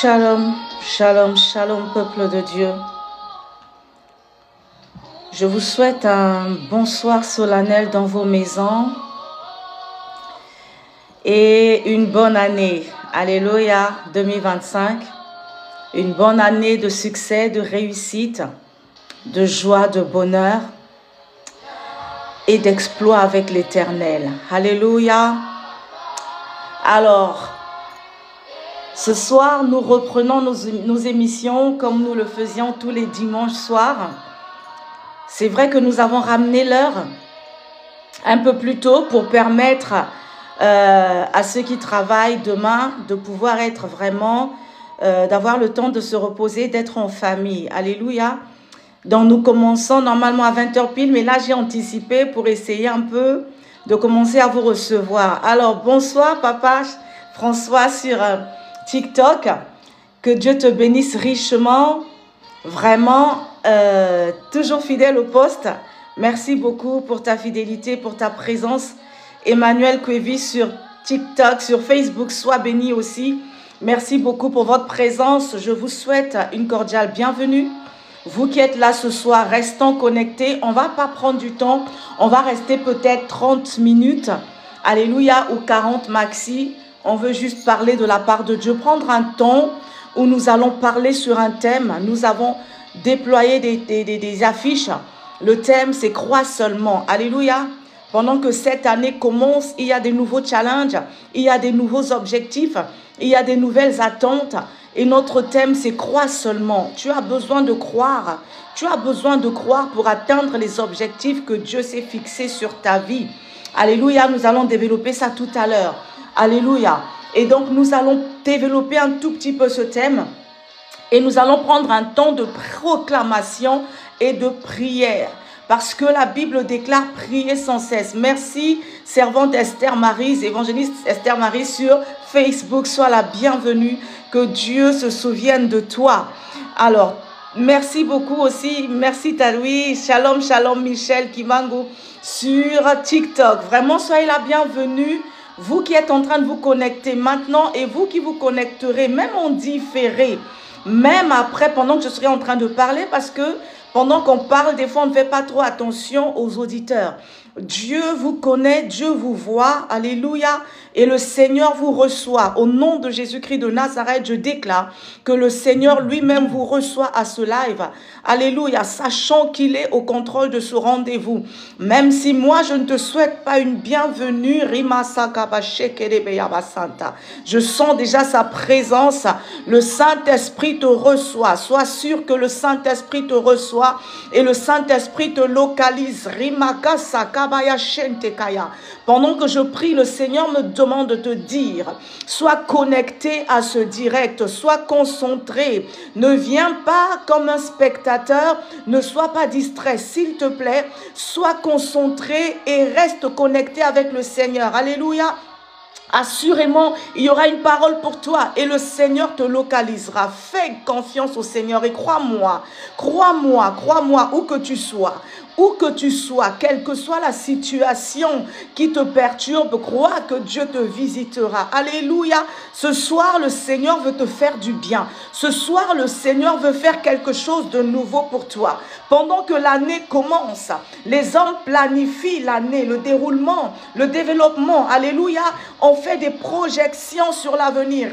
Shalom, shalom, shalom, peuple de Dieu. Je vous souhaite un bonsoir solennel dans vos maisons et une bonne année. Alléluia 2025. Une bonne année de succès, de réussite, de joie, de bonheur et d'exploit avec l'Éternel. Alléluia. Alors, ce soir, nous reprenons nos émissions comme nous le faisions tous les dimanches soirs. C'est vrai que nous avons ramené l'heure un peu plus tôt pour permettre à ceux qui travaillent demain de pouvoir être vraiment, d'avoir le temps de se reposer, d'être en famille. Alléluia. Donc nous commençons normalement à 20h pile, mais là j'ai anticipé pour essayer un peu de commencer à vous recevoir. Alors bonsoir Papa François sur TikTok, que Dieu te bénisse richement, vraiment toujours fidèle au poste. Merci beaucoup pour ta fidélité, pour ta présence. Emmanuel Kwevi sur TikTok, sur Facebook, sois béni aussi. Merci beaucoup pour votre présence. Je vous souhaite une cordiale bienvenue. Vous qui êtes là ce soir, restons connectés. On ne va pas prendre du temps. On va rester peut-être 30 minutes. Alléluia, ou 40 maxi. On veut juste parler de la part de Dieu. Prendre un temps où nous allons parler sur un thème. Nous avons déployé des affiches. Le thème, c'est « Crois seulement ». Alléluia. Pendant que cette année commence, il y a des nouveaux challenges. Il y a des nouveaux objectifs. Il y a des nouvelles attentes. Et notre thème, c'est « Crois seulement ». Tu as besoin de croire. Tu as besoin de croire pour atteindre les objectifs que Dieu s'est fixés sur ta vie. Alléluia, nous allons développer ça tout à l'heure. Alléluia. Et donc, nous allons développer un tout petit peu ce thème. Et nous allons prendre un temps de proclamation et de prière. Parce que la Bible déclare prier sans cesse. Merci, servante Esther Marie, évangéliste Esther Marie sur Facebook. Sois la bienvenue. Que Dieu se souvienne de toi. Alors, merci beaucoup aussi. Merci Taloui. Shalom, shalom Michel Kimango sur TikTok. Vraiment, soyez la bienvenue. Vous qui êtes en train de vous connecter maintenant et vous qui vous connecterez, même en différé, même après, pendant que je serai en train de parler, parce que pendant qu'on parle, des fois, on ne fait pas trop attention aux auditeurs. Dieu vous connaît, Dieu vous voit, alléluia, et le Seigneur vous reçoit. Au nom de Jésus-Christ de Nazareth, je déclare que le Seigneur lui-même vous reçoit à ce live, alléluia, sachant qu'il est au contrôle de ce rendez-vous. Même si moi, je ne te souhaite pas une bienvenue, je sens déjà sa présence, le Saint-Esprit te reçoit. Sois sûr que le Saint-Esprit te reçoit et le Saint-Esprit te localise. Pendant que je prie, le Seigneur me demande de te dire, sois connecté à ce direct, sois concentré, ne viens pas comme un spectateur, ne sois pas distrait, s'il te plaît, sois concentré et reste connecté avec le Seigneur. Alléluia. Assurément, il y aura une parole pour toi et le Seigneur te localisera. Fais confiance au Seigneur et crois-moi, crois-moi, crois-moi, où que tu sois. Où que tu sois, quelle que soit la situation qui te perturbe, crois que Dieu te visitera. Alléluia. Ce soir, le Seigneur veut te faire du bien. Ce soir, le Seigneur veut faire quelque chose de nouveau pour toi. Pendant que l'année commence, les hommes planifient l'année, le déroulement, le développement. Alléluia. On fait des projections sur l'avenir.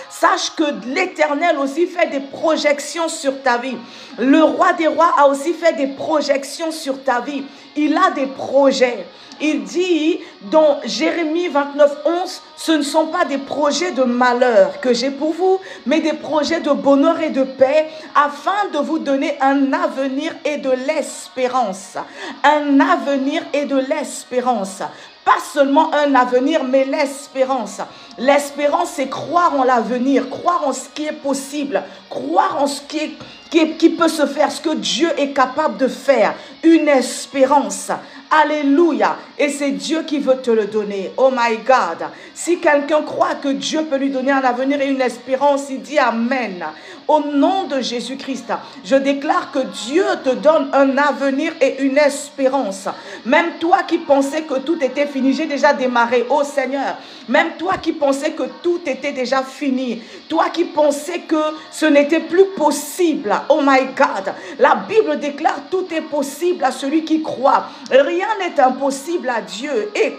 Sache que l'Éternel aussi fait des projections sur ta vie. Le roi des rois a aussi fait des projections sur ta vie. Il a des projets. Il dit dans Jérémie 29:11, ce ne sont pas des projets de malheur que j'ai pour vous, mais des projets de bonheur et de paix, afin de vous donner un avenir et de l'espérance. Un avenir et de l'espérance. Pas seulement un avenir, mais l'espérance. L'espérance, c'est croire en l'avenir, croire en ce qui est possible, croire en ce qui peut se faire, ce que Dieu est capable de faire. Une espérance. Alléluia. Et c'est Dieu qui veut te le donner. Oh my God. Si quelqu'un croit que Dieu peut lui donner un avenir et une espérance, il dit Amen. Au nom de Jésus-Christ, je déclare que Dieu te donne un avenir et une espérance. Même toi qui pensais que tout était fini, j'ai déjà démarré, oh Seigneur. Même toi qui pensais que tout était déjà fini, toi qui pensais que ce n'était plus possible, oh my God. La Bible déclare tout est possible à celui qui croit. Rien n'est impossible à Dieu. Et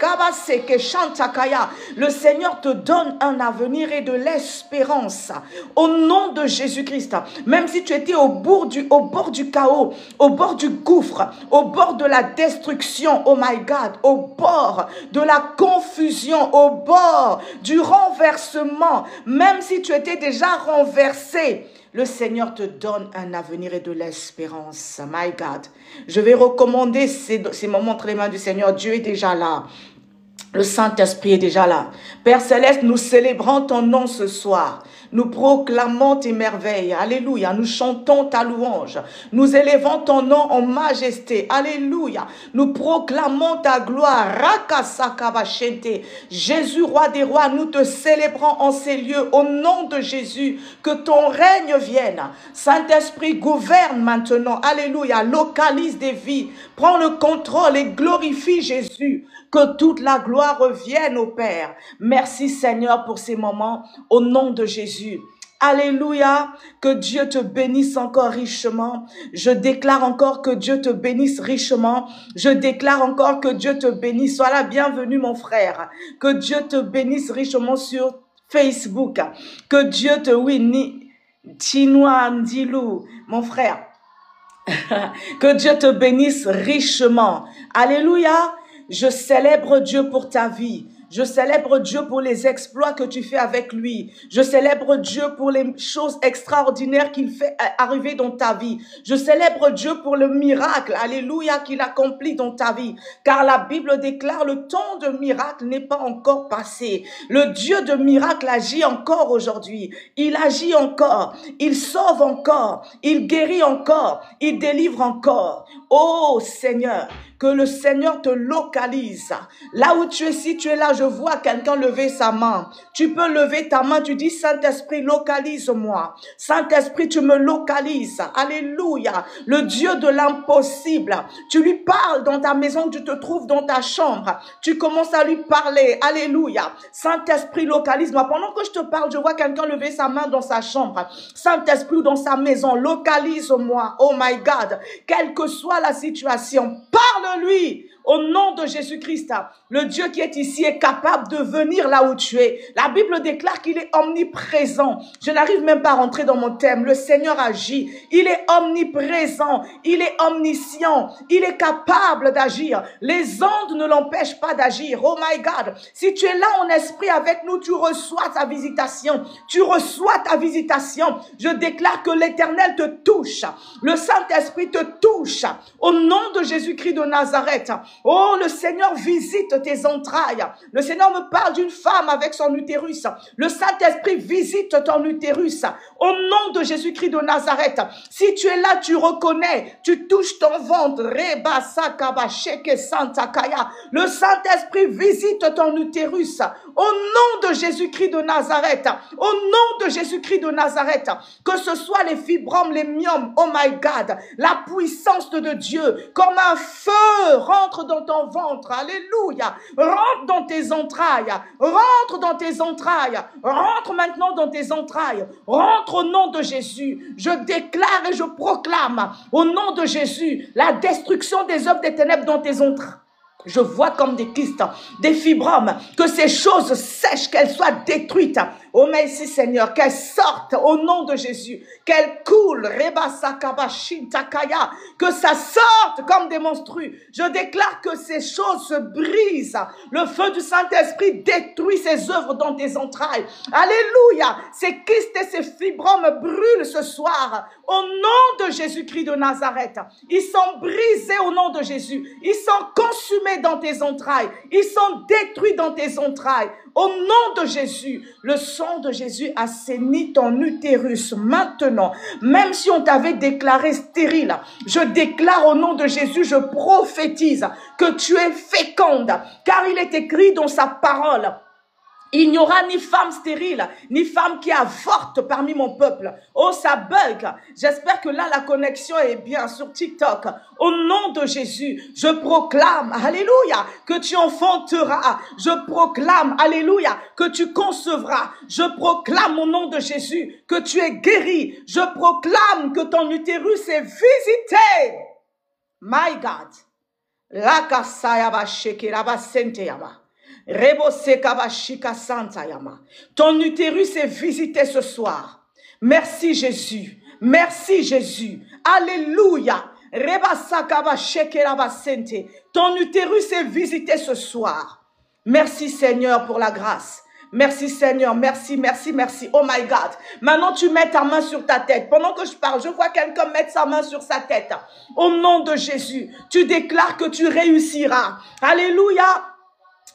le Seigneur te donne un avenir et de l'espérance. Au nom de Jésus-Christ, même si tu étais au bord du chaos, au bord du gouffre, au bord de la destruction, oh my God, au bord de la confusion, au bord du renversement, même si tu étais déjà renversé, le Seigneur te donne un avenir et de l'espérance. My God, je vais recommander ces moments entre les mains du Seigneur. Dieu est déjà là. Le Saint-Esprit est déjà là. Père Céleste, nous célébrons ton nom ce soir. Nous proclamons tes merveilles. Alléluia. Nous chantons ta louange. Nous élevons ton nom en majesté. Alléluia. Nous proclamons ta gloire. Rakasakabashente. Jésus, roi des rois, nous te célébrons en ces lieux. Au nom de Jésus, que ton règne vienne. Saint-Esprit, gouverne maintenant. Alléluia. Localise des vies. Prends le contrôle et glorifie Jésus. Que toute la gloire revienne au Père. Merci Seigneur pour ces moments au nom de Jésus. Alléluia, que Dieu te bénisse encore richement. Je déclare encore que Dieu te bénisse richement. Je déclare encore que Dieu te bénisse. Sois la bienvenue mon frère. Que Dieu te bénisse richement sur Facebook. Que Dieu te, Chinois Ndilou, mon frère. Que Dieu te bénisse richement. Alléluia. Je célèbre Dieu pour ta vie. Je célèbre Dieu pour les exploits que tu fais avec lui. Je célèbre Dieu pour les choses extraordinaires qu'il fait arriver dans ta vie. Je célèbre Dieu pour le miracle, alléluia, qu'il accomplit dans ta vie. Car la Bible déclare le temps de miracle n'est pas encore passé. Le Dieu de miracle agit encore aujourd'hui. Il agit encore. Il sauve encore. Il guérit encore. Il délivre encore. Oh Seigneur, que le Seigneur te localise. Là où tu es, si tu es là, je vois quelqu'un lever sa main. Tu peux lever ta main, tu dis, Saint-Esprit, localise-moi. Saint-Esprit, tu me localises. Alléluia. Le Dieu de l'impossible. Tu lui parles dans ta maison, tu te trouves dans ta chambre. Tu commences à lui parler. Alléluia. Saint-Esprit, localise-moi. Pendant que je te parle, je vois quelqu'un lever sa main dans sa chambre. Saint-Esprit, dans sa maison, localise-moi. Oh my God. Quelle que soit la situation, parle-lui. Au nom de Jésus-Christ, le Dieu qui est ici est capable de venir là où tu es. La Bible déclare qu'il est omniprésent. Je n'arrive même pas à rentrer dans mon thème. Le Seigneur agit. Il est omniprésent. Il est omniscient. Il est capable d'agir. Les ondes ne l'empêchent pas d'agir. Oh my God. Si tu es là en esprit avec nous, tu reçois ta visitation. Tu reçois ta visitation. Je déclare que l'Éternel te touche. Le Saint-Esprit te touche. Au nom de Jésus-Christ de Nazareth. Oh, le Seigneur visite tes entrailles. Le Seigneur me parle d'une femme avec son utérus. Le Saint-Esprit visite ton utérus. Au nom de Jésus-Christ de Nazareth. Si tu es là, tu reconnais, tu touches ton ventre. Le Saint-Esprit visite ton utérus. Au nom de Jésus-Christ de Nazareth. Au nom de Jésus-Christ de Nazareth. Que ce soit les fibromes, les myomes. Oh my God. La puissance de Dieu. Comme un feu rentre dans ton ventre. Alléluia. Rentre dans tes entrailles. Rentre dans tes entrailles. Rentre maintenant dans tes entrailles. Rentre au nom de Jésus. Je déclare et je proclame au nom de Jésus la destruction des œuvres des ténèbres dans tes entrailles. Je vois comme des kystes, des fibromes, que ces choses sèchent, qu'elles soient détruites. Oh merci Seigneur, qu'elles sortent au nom de Jésus, qu'elles coulent, que ça sorte comme des monstrues. Je déclare que ces choses se brisent. Le feu du Saint-Esprit détruit ces œuvres dans tes entrailles. Alléluia. Ces kystes et ces fibromes brûlent ce soir au nom de Jésus-Christ de Nazareth. Ils sont brisés au nom de Jésus. Ils sont consumés consumés dans tes entrailles. Ils sont détruits dans tes entrailles. Au nom de Jésus, le sang de Jésus assainit ton utérus maintenant. Même si on t'avait déclaré stérile, je déclare au nom de Jésus, je prophétise que tu es féconde. Car il est écrit dans sa parole, il n'y aura ni femme stérile, ni femme qui avorte parmi mon peuple. Oh, ça bug. J'espère que là, la connexion est bien sur TikTok. Au nom de Jésus, je proclame, alléluia, que tu enfanteras. Je proclame, alléluia, que tu concevras. Je proclame au nom de Jésus que tu es guéri. Je proclame que ton utérus est visité. My God. Lakasayaba shekiraba senteyaba. Ton utérus est visité ce soir. Merci Jésus. Merci Jésus. Alléluia. Ton utérus est visité ce soir. Merci Seigneur pour la grâce. Merci Seigneur, merci, merci, merci. Oh my God. Maintenant tu mets ta main sur ta tête. Pendant que je parle, je vois quelqu'un mettre sa main sur sa tête. Au nom de Jésus, tu déclares que tu réussiras. Alléluia.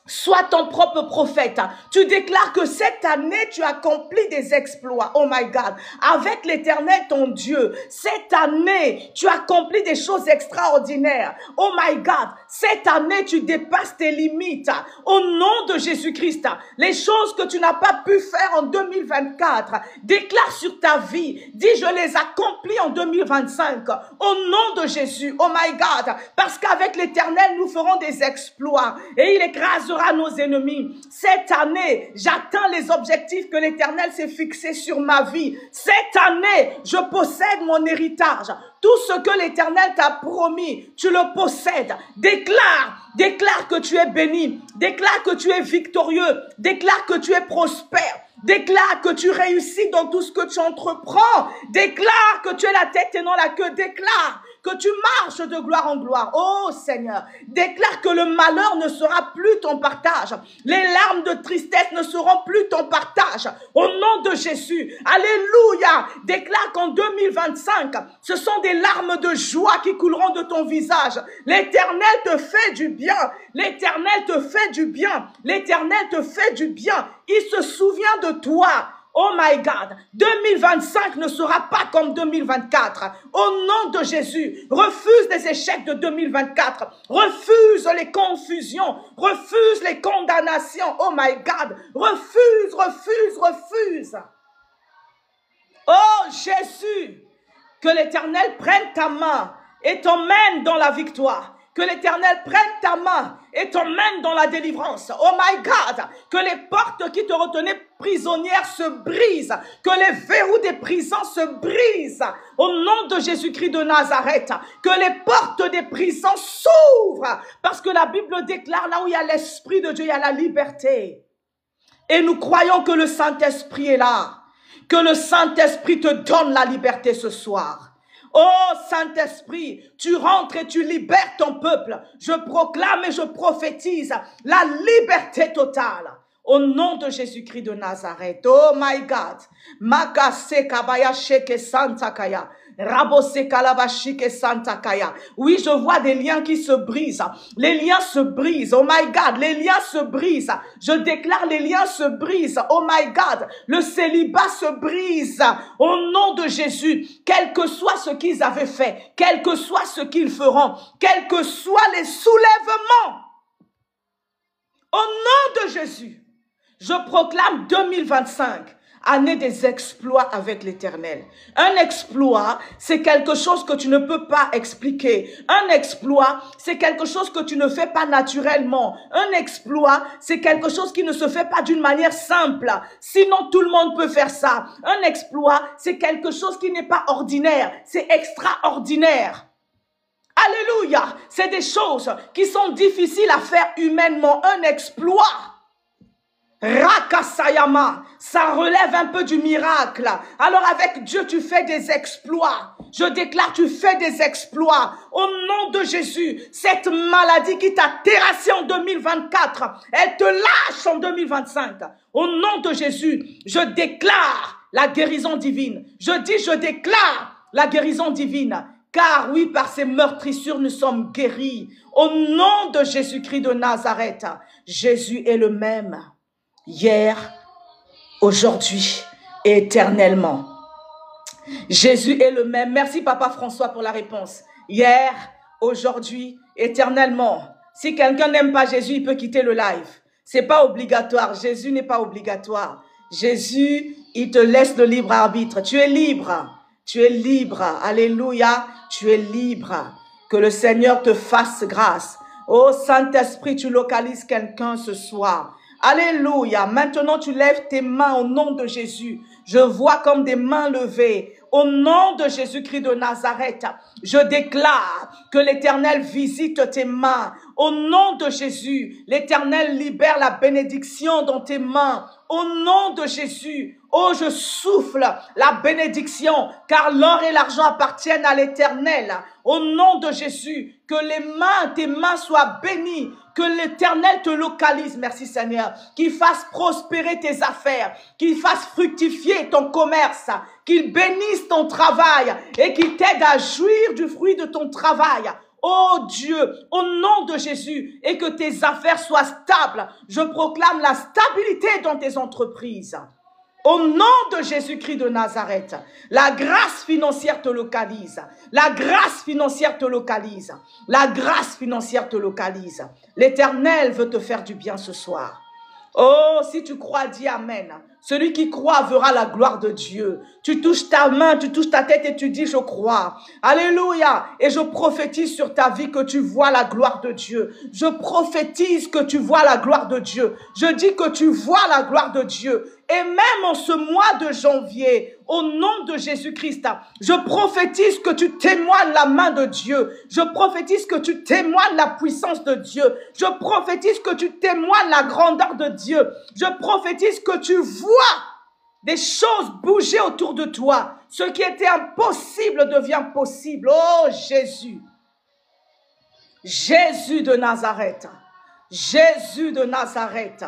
Sois ton propre prophète. Tu déclares que cette année, tu accomplis des exploits. Oh my God. Avec l'Éternel, ton Dieu. Cette année, tu accomplis des choses extraordinaires. Oh my God. Cette année, tu dépasses tes limites. Au nom de Jésus-Christ, les choses que tu n'as pas pu faire en 2024, déclare sur ta vie. Dis, je les accomplis en 2025. Au nom de Jésus. Oh my God. Parce qu'avec l'Éternel, nous ferons des exploits. Et il écrasera nos ennemis. Cette année, j'atteins les objectifs que l'Éternel s'est fixés sur ma vie. Cette année, je possède mon héritage. Tout ce que l'Éternel t'a promis, tu le possèdes. Déclare que tu es béni. Déclare que tu es victorieux. Déclare que tu es prospère. Déclare que tu réussis dans tout ce que tu entreprends. Déclare que tu es la tête et non la queue. Déclare que tu marches de gloire en gloire. Oh Seigneur, déclare que le malheur ne sera plus ton partage. Les larmes de tristesse ne seront plus ton partage. Au nom de Jésus, alléluia. Déclare qu'en 2025, ce sont des larmes de joie qui couleront de ton visage. L'Éternel te fait du bien. L'Éternel te fait du bien. L'Éternel te fait du bien. Il se souvient de toi. Oh my God, 2025 ne sera pas comme 2024. Au nom de Jésus, refuse les échecs de 2024. Refuse les confusions. Refuse les condamnations. Oh my God, refuse, refuse, refuse. Oh Jésus, que l'Éternel prenne ta main et t'emmène dans la victoire. Que l'Éternel prenne ta main et t'emmène dans la délivrance. Oh my God, que les portes qui te retenaient prisonnière se brisent. Que les verrous des prisons se brisent. Au nom de Jésus-Christ de Nazareth. Que les portes des prisons s'ouvrent. Parce que la Bible déclare, là où il y a l'Esprit de Dieu, il y a la liberté. Et nous croyons que le Saint-Esprit est là. Que le Saint-Esprit te donne la liberté ce soir. Oh Saint-Esprit, tu rentres et tu libères ton peuple. Je proclame et je prophétise la liberté totale. Au nom de Jésus-Christ de Nazareth. Oh my God. Makase kabaya sheke santa kaya. Rabose kalabashike santa kaya. Oui, je vois des liens qui se brisent. Les liens se brisent. Oh my God, les liens se brisent. Je déclare les liens se brisent. Oh my God, le célibat se brise. Au nom de Jésus, quel que soit ce qu'ils avaient fait, quel que soit ce qu'ils feront, quels que soient les soulèvements, au nom de Jésus, je proclame 2025. Année des exploits avec l'Éternel. Un exploit, c'est quelque chose que tu ne peux pas expliquer. Un exploit, c'est quelque chose que tu ne fais pas naturellement. Un exploit, c'est quelque chose qui ne se fait pas d'une manière simple. Sinon, tout le monde peut faire ça. Un exploit, c'est quelque chose qui n'est pas ordinaire. C'est extraordinaire. Alléluia. C'est des choses qui sont difficiles à faire humainement. Un exploit. Rakasayama, ça relève un peu du miracle. Alors avec Dieu, tu fais des exploits. Je déclare, tu fais des exploits. Au nom de Jésus, cette maladie qui t'a terrassé en 2024, elle te lâche en 2025. Au nom de Jésus, je déclare la guérison divine. Je dis, je déclare la guérison divine. Car oui, par ces meurtrissures, nous sommes guéris. Au nom de Jésus-Christ de Nazareth, Jésus est le même, hier, aujourd'hui et éternellement. Jésus est le même. Merci Papa François pour la réponse. Hier, aujourd'hui, éternellement. Si quelqu'un n'aime pas Jésus, il peut quitter le live. C'est pas obligatoire. Jésus n'est pas obligatoire. Jésus, il te laisse le libre arbitre. Tu es libre. Tu es libre. Alléluia. Tu es libre. Que le Seigneur te fasse grâce. Oh Saint-Esprit, tu localises quelqu'un ce soir. Alléluia. Maintenant, tu lèves tes mains au nom de Jésus. Je vois comme des mains levées. Au nom de Jésus-Christ de Nazareth, je déclare que l'Éternel visite tes mains. Au nom de Jésus, l'Éternel libère la bénédiction dans tes mains. Au nom de Jésus, oh, je souffle la bénédiction, car l'or et l'argent appartiennent à l'Éternel. Au nom de Jésus, que tes mains soient bénies, que l'Éternel te localise, merci Seigneur, qu'il fasse prospérer tes affaires, qu'il fasse fructifier ton commerce, qu'il bénisse ton travail et qu'il t'aide à jouir du fruit de ton travail. Oh Dieu, au nom de Jésus, et que tes affaires soient stables, je proclame la stabilité dans tes entreprises. Au nom de Jésus-Christ de Nazareth, la grâce financière te localise. La grâce financière te localise. La grâce financière te localise. L'Éternel veut te faire du bien ce soir. Oh, si tu crois, dis Amen. Celui qui croit verra la gloire de Dieu. Tu touches ta main, tu touches ta tête et tu dis je crois. Alléluia. Et je prophétise sur ta vie que tu vois la gloire de Dieu. Je prophétise que tu vois la gloire de Dieu. Je dis que tu vois la gloire de Dieu. Et même en ce mois de janvier, au nom de Jésus-Christ, je prophétise que tu témoignes la main de Dieu. Je prophétise que tu témoignes la puissance de Dieu. Je prophétise que tu témoignes la grandeur de Dieu. Je prophétise que tu vois des choses bouger autour de toi. Ce qui était impossible devient possible. Oh Jésus. Jésus de Nazareth. Jésus de Nazareth.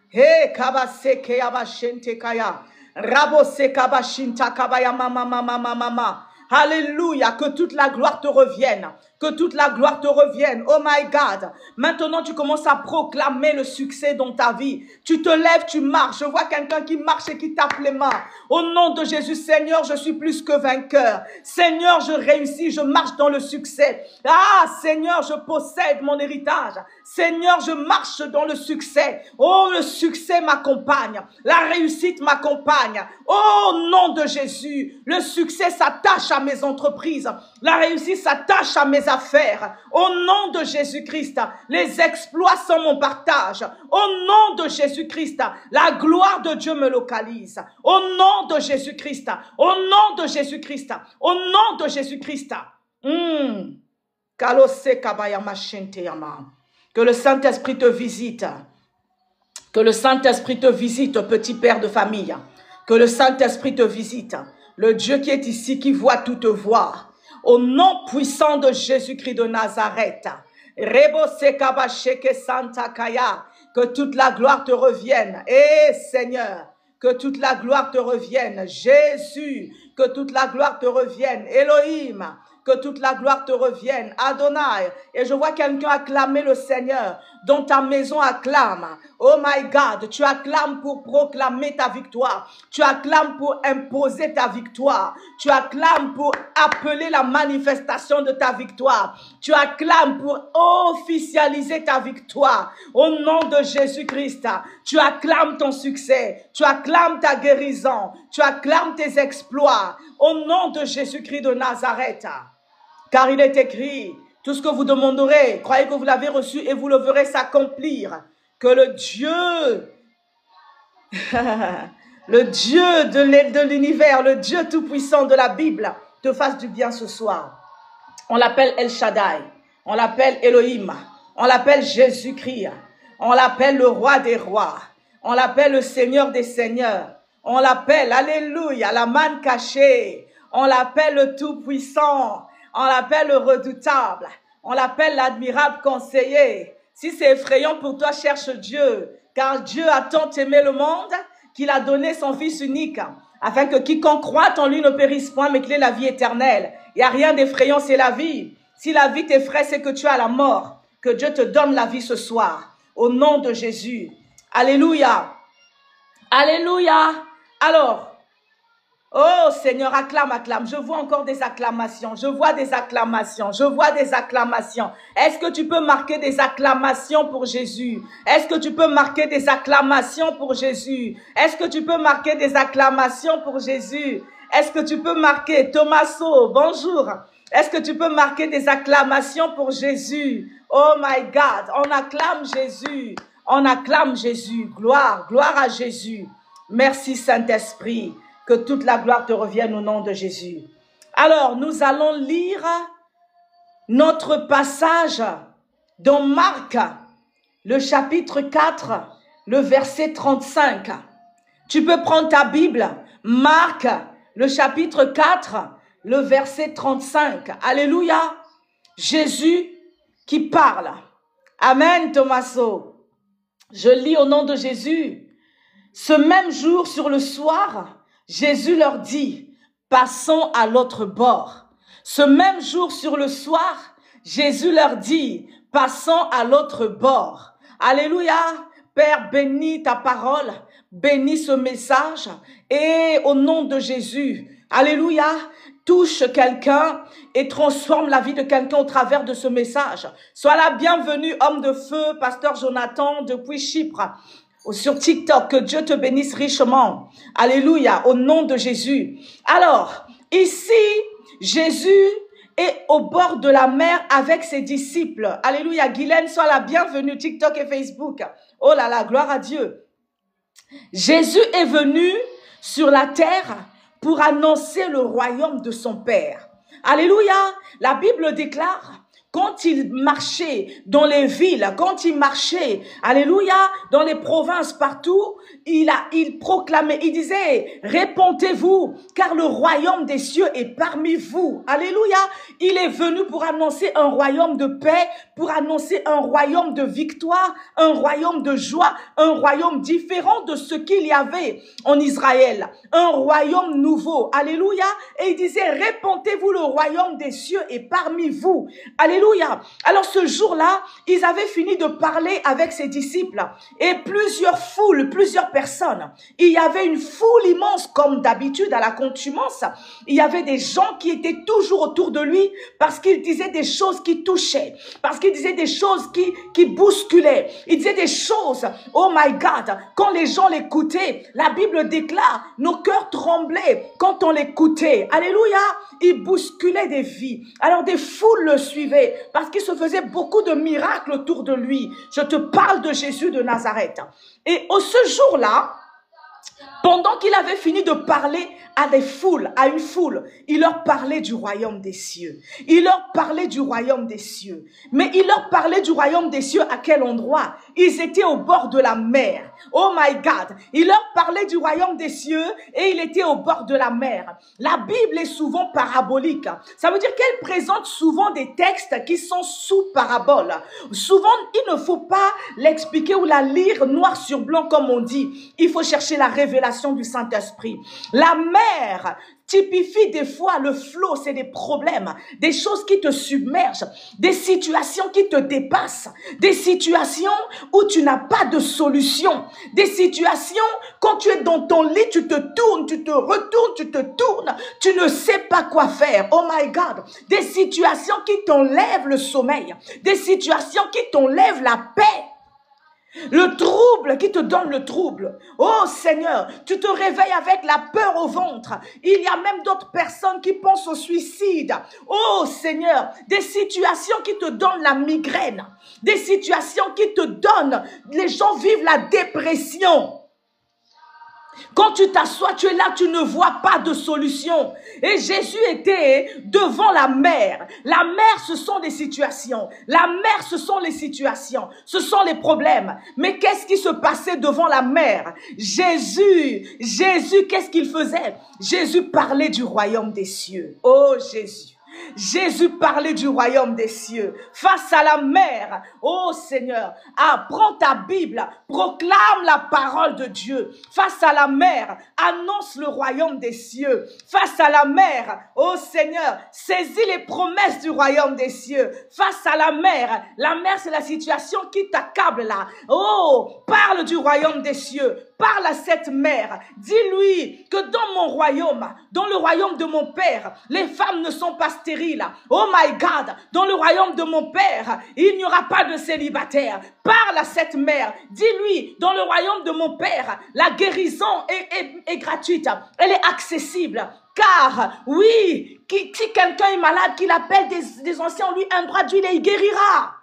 He kabaseke abashente kaya. Rabose kabashinta kabaya mama mama mama mama. Alléluia, que toute la gloire te revienne. Que toute la gloire te revienne. Oh my God. Maintenant, tu commences à proclamer le succès dans ta vie. Tu te lèves, tu marches. Je vois quelqu'un qui marche et qui tape les mains. Au nom de Jésus, Seigneur, je suis plus que vainqueur. Seigneur, je réussis, je marche dans le succès. Ah, Seigneur, je possède mon héritage. Seigneur, je marche dans le succès. Oh, le succès m'accompagne. La réussite m'accompagne. Oh, au nom de Jésus, le succès s'attache à mes entreprises. La réussite s'attache à mes affaires. Au nom de Jésus-Christ, les exploits sont mon partage. Au nom de Jésus-Christ, la gloire de Dieu me localise. Au nom de Jésus-Christ, au nom de Jésus-Christ, au nom de Jésus-Christ. Que le Saint-Esprit te visite. Que le Saint-Esprit te visite, petit père de famille. Que le Saint-Esprit te visite. Le Dieu qui est ici, qui voit tout te voir. Au nom puissant de Jésus-Christ de Nazareth. Que toute la gloire te revienne. Eh Seigneur, que toute la gloire te revienne. Jésus, que toute la gloire te revienne. Elohim, que toute la gloire te revienne. Adonai. Et je vois quelqu'un acclamer le Seigneur. Dans ta maison, acclame. Oh my God, tu acclames pour proclamer ta victoire. Tu acclames pour imposer ta victoire. Tu acclames pour appeler la manifestation de ta victoire. Tu acclames pour officialiser ta victoire. Au nom de Jésus-Christ, tu acclames ton succès. Tu acclames ta guérison. Tu acclames tes exploits. Au nom de Jésus-Christ de Nazareth. Car il est écrit, tout ce que vous demanderez, croyez que vous l'avez reçu et vous le verrez s'accomplir. Que le Dieu, le Dieu de l'univers, le Dieu tout-puissant de la Bible, te fasse du bien ce soir. On l'appelle El Shaddai, on l'appelle Elohim, on l'appelle Jésus-Christ, on l'appelle le roi des rois, on l'appelle le Seigneur des seigneurs, on l'appelle, alléluia, la manne cachée, on l'appelle le tout-puissant, on l'appelle le redoutable, on l'appelle l'admirable conseiller. Si c'est effrayant pour toi, cherche Dieu, car Dieu a tant aimé le monde qu'il a donné son Fils unique, afin que quiconque croit en lui ne périsse point, mais qu'il ait la vie éternelle. Il n'y a rien d'effrayant, c'est la vie. Si la vie t'effraie, c'est que tu as la mort. Que Dieu te donne la vie ce soir, au nom de Jésus. Alléluia. Alléluia. Alors, oh Seigneur, acclame, acclame. Je vois encore des acclamations. Je vois des acclamations. Je vois des acclamations. Est-ce que tu peux marquer des acclamations pour Jésus? Est-ce que tu peux marquer des acclamations pour Jésus? Est-ce que tu peux marquer des acclamations pour Jésus? Est-ce que tu peux marquer, Thomaso, bonjour. Est-ce que tu peux marquer des acclamations pour Jésus? Oh my God, on acclame Jésus. On acclame Jésus. Gloire, gloire à Jésus. Merci Saint-Esprit. Que toute la gloire te revienne au nom de Jésus. Alors, nous allons lire notre passage dans Marc, le chapitre 4, le verset 35. Tu peux prendre ta Bible, Marc, le chapitre 4, le verset 35. Alléluia. Jésus qui parle. Amen, Thomaso. Je lis au nom de Jésus. Ce même jour, sur le soir, Jésus leur dit, passons à l'autre bord. Ce même jour sur le soir, Jésus leur dit, passons à l'autre bord. Alléluia. Père, bénis ta parole, bénis ce message et au nom de Jésus, alléluia, touche quelqu'un et transforme la vie de quelqu'un au travers de ce message. Sois la bienvenue, homme de feu, pasteur Jonathan depuis Chypre. Sur TikTok, que Dieu te bénisse richement. Alléluia, au nom de Jésus. Alors, ici, Jésus est au bord de la mer avec ses disciples. Alléluia, Guylaine, sois la bienvenue, TikTok et Facebook. Oh là là, gloire à Dieu. Jésus est venu sur la terre pour annoncer le royaume de son Père. Alléluia, la Bible déclare, quand il marchait dans les villes, quand il marchait, alléluia, dans les provinces partout, il proclamait, il disait, répondez-vous, car le royaume des cieux est parmi vous. Alléluia, il est venu pour annoncer un royaume de paix, pour annoncer un royaume de victoire, un royaume de joie, un royaume différent de ce qu'il y avait en Israël, un royaume nouveau. Alléluia, et il disait, répondez-vous, le royaume des cieux est parmi vous. Alléluia. Alors ce jour-là, ils avaient fini de parler avec ses disciples et plusieurs foules, plusieurs personnes. Il y avait une foule immense comme d'habitude à la contumance. Il y avait des gens qui étaient toujours autour de lui parce qu'il disait des choses qui touchaient, parce qu'il disait des choses qui bousculaient. Il disait des choses, oh my God, quand les gens l'écoutaient, la Bible déclare, nos cœurs tremblaient quand on l'écoutait. Alléluia, il bousculait des vies. Alors des foules le suivaient parce qu'il se faisait beaucoup de miracles autour de lui. Je te parle de Jésus de Nazareth. Et ce jour-là, pendant qu'il avait fini de parler à des foules, à une foule, il leur parlait du royaume des cieux. Il leur parlait du royaume des cieux. Mais il leur parlait du royaume des cieux à quel endroit? Ils étaient au bord de la mer. Oh my God. Il leur parlait du royaume des cieux et il était au bord de la mer. La Bible est souvent parabolique. Ça veut dire qu'elle présente souvent des textes qui sont sous parabole. Souvent, il ne faut pas l'expliquer ou la lire noir sur blanc comme on dit. Il faut chercher la révélation du Saint-Esprit. La mer typifie des fois le flot, c'est des problèmes, des choses qui te submergent, des situations qui te dépassent, des situations où tu n'as pas de solution, des situations quand tu es dans ton lit, tu te tournes, tu te retournes, tu te tournes, tu ne sais pas quoi faire. Oh my God, des situations qui t'enlèvent le sommeil, des situations qui t'enlèvent la paix. Le trouble qui te donne le trouble. Oh Seigneur, tu te réveilles avec la peur au ventre. Il y a même d'autres personnes qui pensent au suicide. Oh Seigneur, des situations qui te donnent la migraine. Des situations qui te donnent, les gens vivent la dépression. Quand tu t'assois, tu es là, tu ne vois pas de solution. Et Jésus était devant la mer. La mer, ce sont des situations. La mer, ce sont les situations. Ce sont les problèmes. Mais qu'est-ce qui se passait devant la mer? Jésus, qu'est-ce qu'il faisait? Jésus parlait du royaume des cieux. Oh Jésus. Jésus parlait du royaume des cieux. Face à la mer, oh Seigneur, prends ta Bible, proclame la parole de Dieu. Face à la mer, annonce le royaume des cieux. Face à la mer, oh Seigneur, saisis les promesses du royaume des cieux. Face à la mer c'est la situation qui t'accable là. Oh, parle du royaume des cieux. Parle à cette mère, dis-lui que dans mon royaume, dans le royaume de mon Père, les femmes ne sont pas stériles. Oh my God, dans le royaume de mon Père, il n'y aura pas de célibataire. Parle à cette mère, dis-lui, dans le royaume de mon Père, la guérison est gratuite, elle est accessible. Car, oui, si quelqu'un est malade, qu'il appelle des anciens, lui un bras d'huile et il guérira.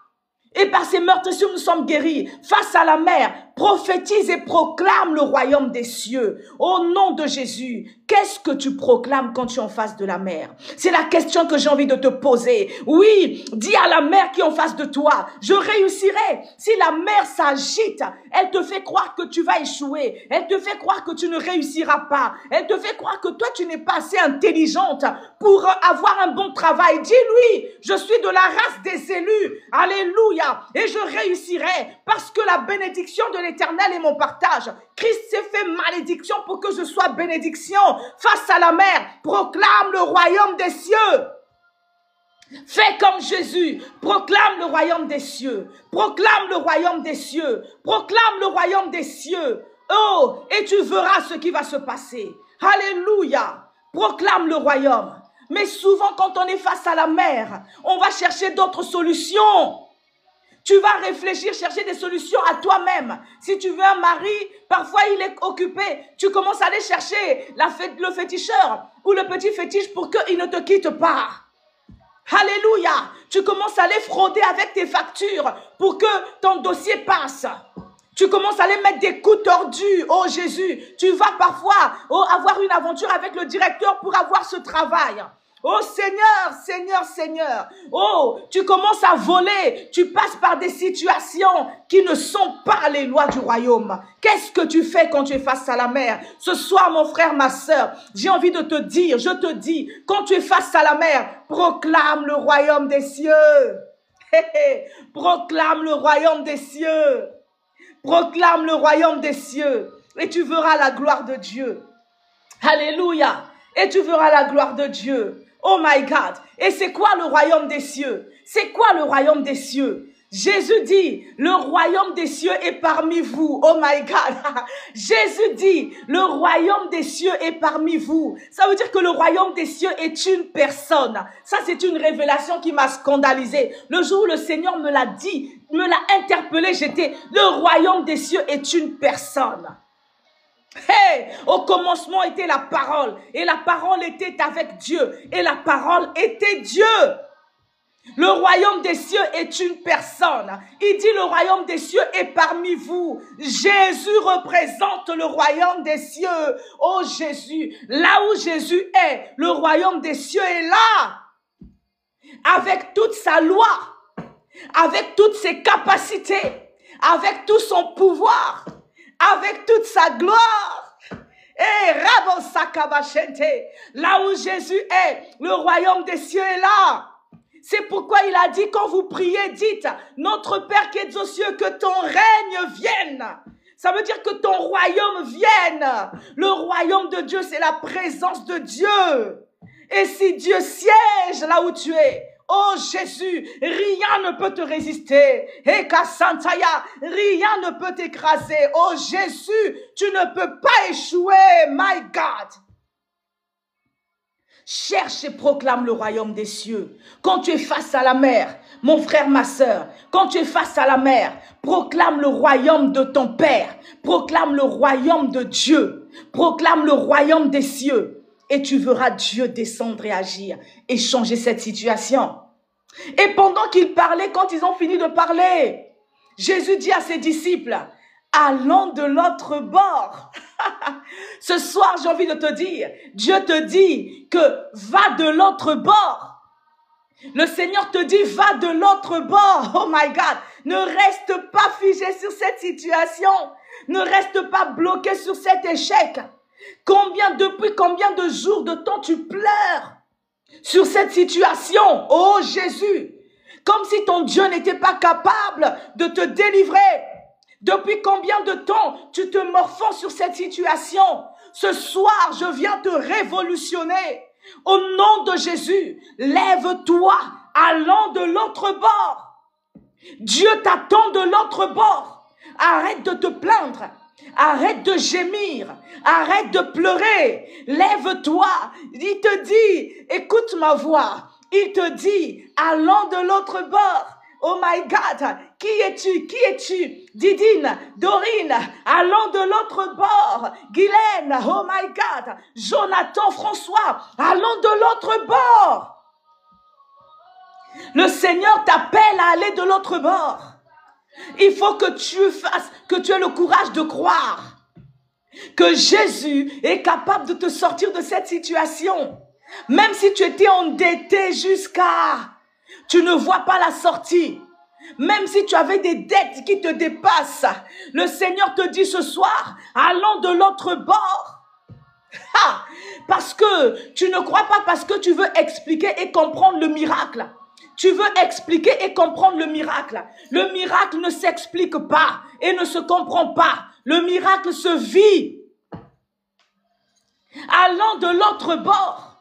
Et par ces meurtrissures, nous sommes guéris. Face à la mer, prophétise et proclame le royaume des cieux. Au nom de Jésus, qu'est-ce que tu proclames quand tu es en face de la mer? C'est la question que j'ai envie de te poser. Oui, dis à la mer qui est en face de toi, je réussirai. Si la mer s'agite, elle te fait croire que tu vas échouer. Elle te fait croire que tu ne réussiras pas. Elle te fait croire que toi, tu n'es pas assez intelligente pour avoir un bon travail. Dis-lui, je suis de la race des élus. Alléluia. Et je réussirai parce que la bénédiction de l'Éternel est mon partage. Christ s'est fait malédiction pour que je sois bénédiction. Face à la mer, proclame le royaume des cieux. Fais comme Jésus, proclame le royaume des cieux. Proclame le royaume des cieux. Proclame le royaume des cieux. Oh, et tu verras ce qui va se passer. Alléluia. Proclame le royaume. Mais souvent, quand on est face à la mer, on va chercher d'autres solutions. Tu vas réfléchir, chercher des solutions à toi-même. Si tu veux un mari, parfois il est occupé. Tu commences à aller chercher le féticheur ou le petit fétiche pour qu'il ne te quitte pas. Alléluia. Tu commences à aller frauder avec tes factures pour que ton dossier passe. Tu commences à aller mettre des coups tordus. Oh Jésus, tu vas parfois avoir une aventure avec le directeur pour avoir ce travail. Oh Seigneur, Seigneur, Seigneur. Oh, tu commences à voler. Tu passes par des situations qui ne sont pas les lois du royaume. Qu'est-ce que tu fais quand tu es face à la mer? Ce soir, mon frère, ma sœur, j'ai envie de te dire, je te dis, quand tu es face à la mer, proclame le royaume des cieux. Proclame le royaume des cieux. Proclame le royaume des cieux. Et tu verras la gloire de Dieu. Alléluia. Et tu verras la gloire de Dieu. Oh my God. Et c'est quoi le royaume des cieux? C'est quoi le royaume des cieux? Jésus dit, le royaume des cieux est parmi vous. Oh my God. Jésus dit, le royaume des cieux est parmi vous. Ça veut dire que le royaume des cieux est une personne. Ça, c'est une révélation qui m'a scandalisée. Le jour où le Seigneur me l'a dit, me l'a interpellé, le royaume des cieux est une personne. Hey, au commencement était la parole, et la parole était avec Dieu, et la parole était Dieu. Le royaume des cieux est une personne. Il dit le royaume des cieux est parmi vous. Jésus représente le royaume des cieux. Oh Jésus, là où Jésus est, le royaume des cieux est là. Avec toute sa loi, avec toutes ses capacités, avec tout son pouvoir, avec toute sa gloire. Et là où Jésus est, le royaume des cieux est là. C'est pourquoi il a dit, quand vous priez, dites, notre Père qui es aux cieux, que ton règne vienne. Ça veut dire que ton royaume vienne. Le royaume de Dieu, c'est la présence de Dieu. Et si Dieu siège là où tu es, oh Jésus, rien ne peut te résister. Et Kassantaya, rien ne peut t'écraser. Oh Jésus, tu ne peux pas échouer, my God. Cherche et proclame le royaume des cieux. Quand tu es face à la mer, mon frère, ma sœur, quand tu es face à la mer, proclame le royaume de ton Père. Proclame le royaume de Dieu. Proclame le royaume des cieux. Et tu verras Dieu descendre et agir et changer cette situation. Et pendant qu'ils parlaient, quand ils ont fini de parler, Jésus dit à ses disciples, allons de l'autre bord. Ce soir, j'ai envie de te dire, Dieu te dit que va de l'autre bord. Le Seigneur te dit, va de l'autre bord. Oh my God, ne reste pas figé sur cette situation. Ne reste pas bloqué sur cet échec. Depuis combien de jours, de temps tu pleures? sur cette situation. Oh Jésus, comme si ton Dieu n'était pas capable de te délivrer. Depuis combien de temps tu te morfonds sur cette situation? Ce soir, je viens te révolutionner. Au nom de Jésus, lève-toi, allons de l'autre bord. Dieu t'attend de l'autre bord. Arrête de te plaindre. Arrête de gémir. Arrête de pleurer. Lève-toi. Il te dit, écoute ma voix. Il te dit, allons de l'autre bord. Oh my God, qui es-tu? Qui es-tu? Didine, Dorine, allons de l'autre bord. Guylaine, oh my God. Jonathan, François, allons de l'autre bord. Le Seigneur t'appelle à aller de l'autre bord. Il faut que tu aies le courage de croire que Jésus est capable de te sortir de cette situation. Même si tu étais endetté jusqu'à... Tu ne vois pas la sortie. Même si tu avais des dettes qui te dépassent, le Seigneur te dit ce soir, allons de l'autre bord. Parce que tu ne crois pas, parce que tu veux expliquer et comprendre le miracle. Tu veux expliquer et comprendre le miracle. Le miracle ne s'explique pas et ne se comprend pas. Le miracle se vit. Allons de l'autre bord.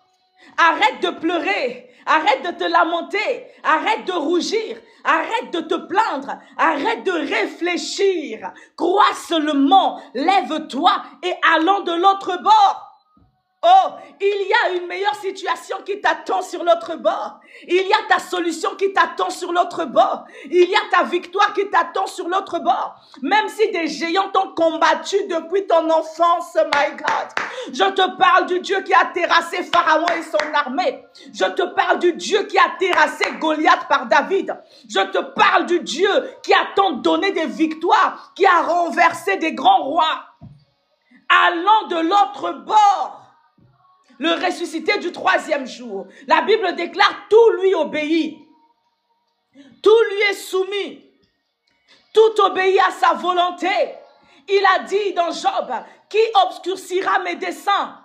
Arrête de pleurer. Arrête de te lamenter, arrête de rougir, arrête de te plaindre, arrête de réfléchir. Crois seulement, lève-toi et allons de l'autre bord. Oh, il y a une meilleure situation qui t'attend sur l'autre bord. Il y a ta solution qui t'attend sur l'autre bord. Il y a ta victoire qui t'attend sur l'autre bord. Même si des géants t'ont combattu depuis ton enfance, my God. Je te parle du Dieu qui a terrassé Pharaon et son armée. Je te parle du Dieu qui a terrassé Goliath par David. Je te parle du Dieu qui a tant donné des victoires, qui a renversé des grands rois. Allons de l'autre bord. Le ressuscité du troisième jour. La Bible déclare, tout lui obéit. Tout lui est soumis. Tout obéit à sa volonté. Il a dit dans Job, qui obscurcira mes desseins?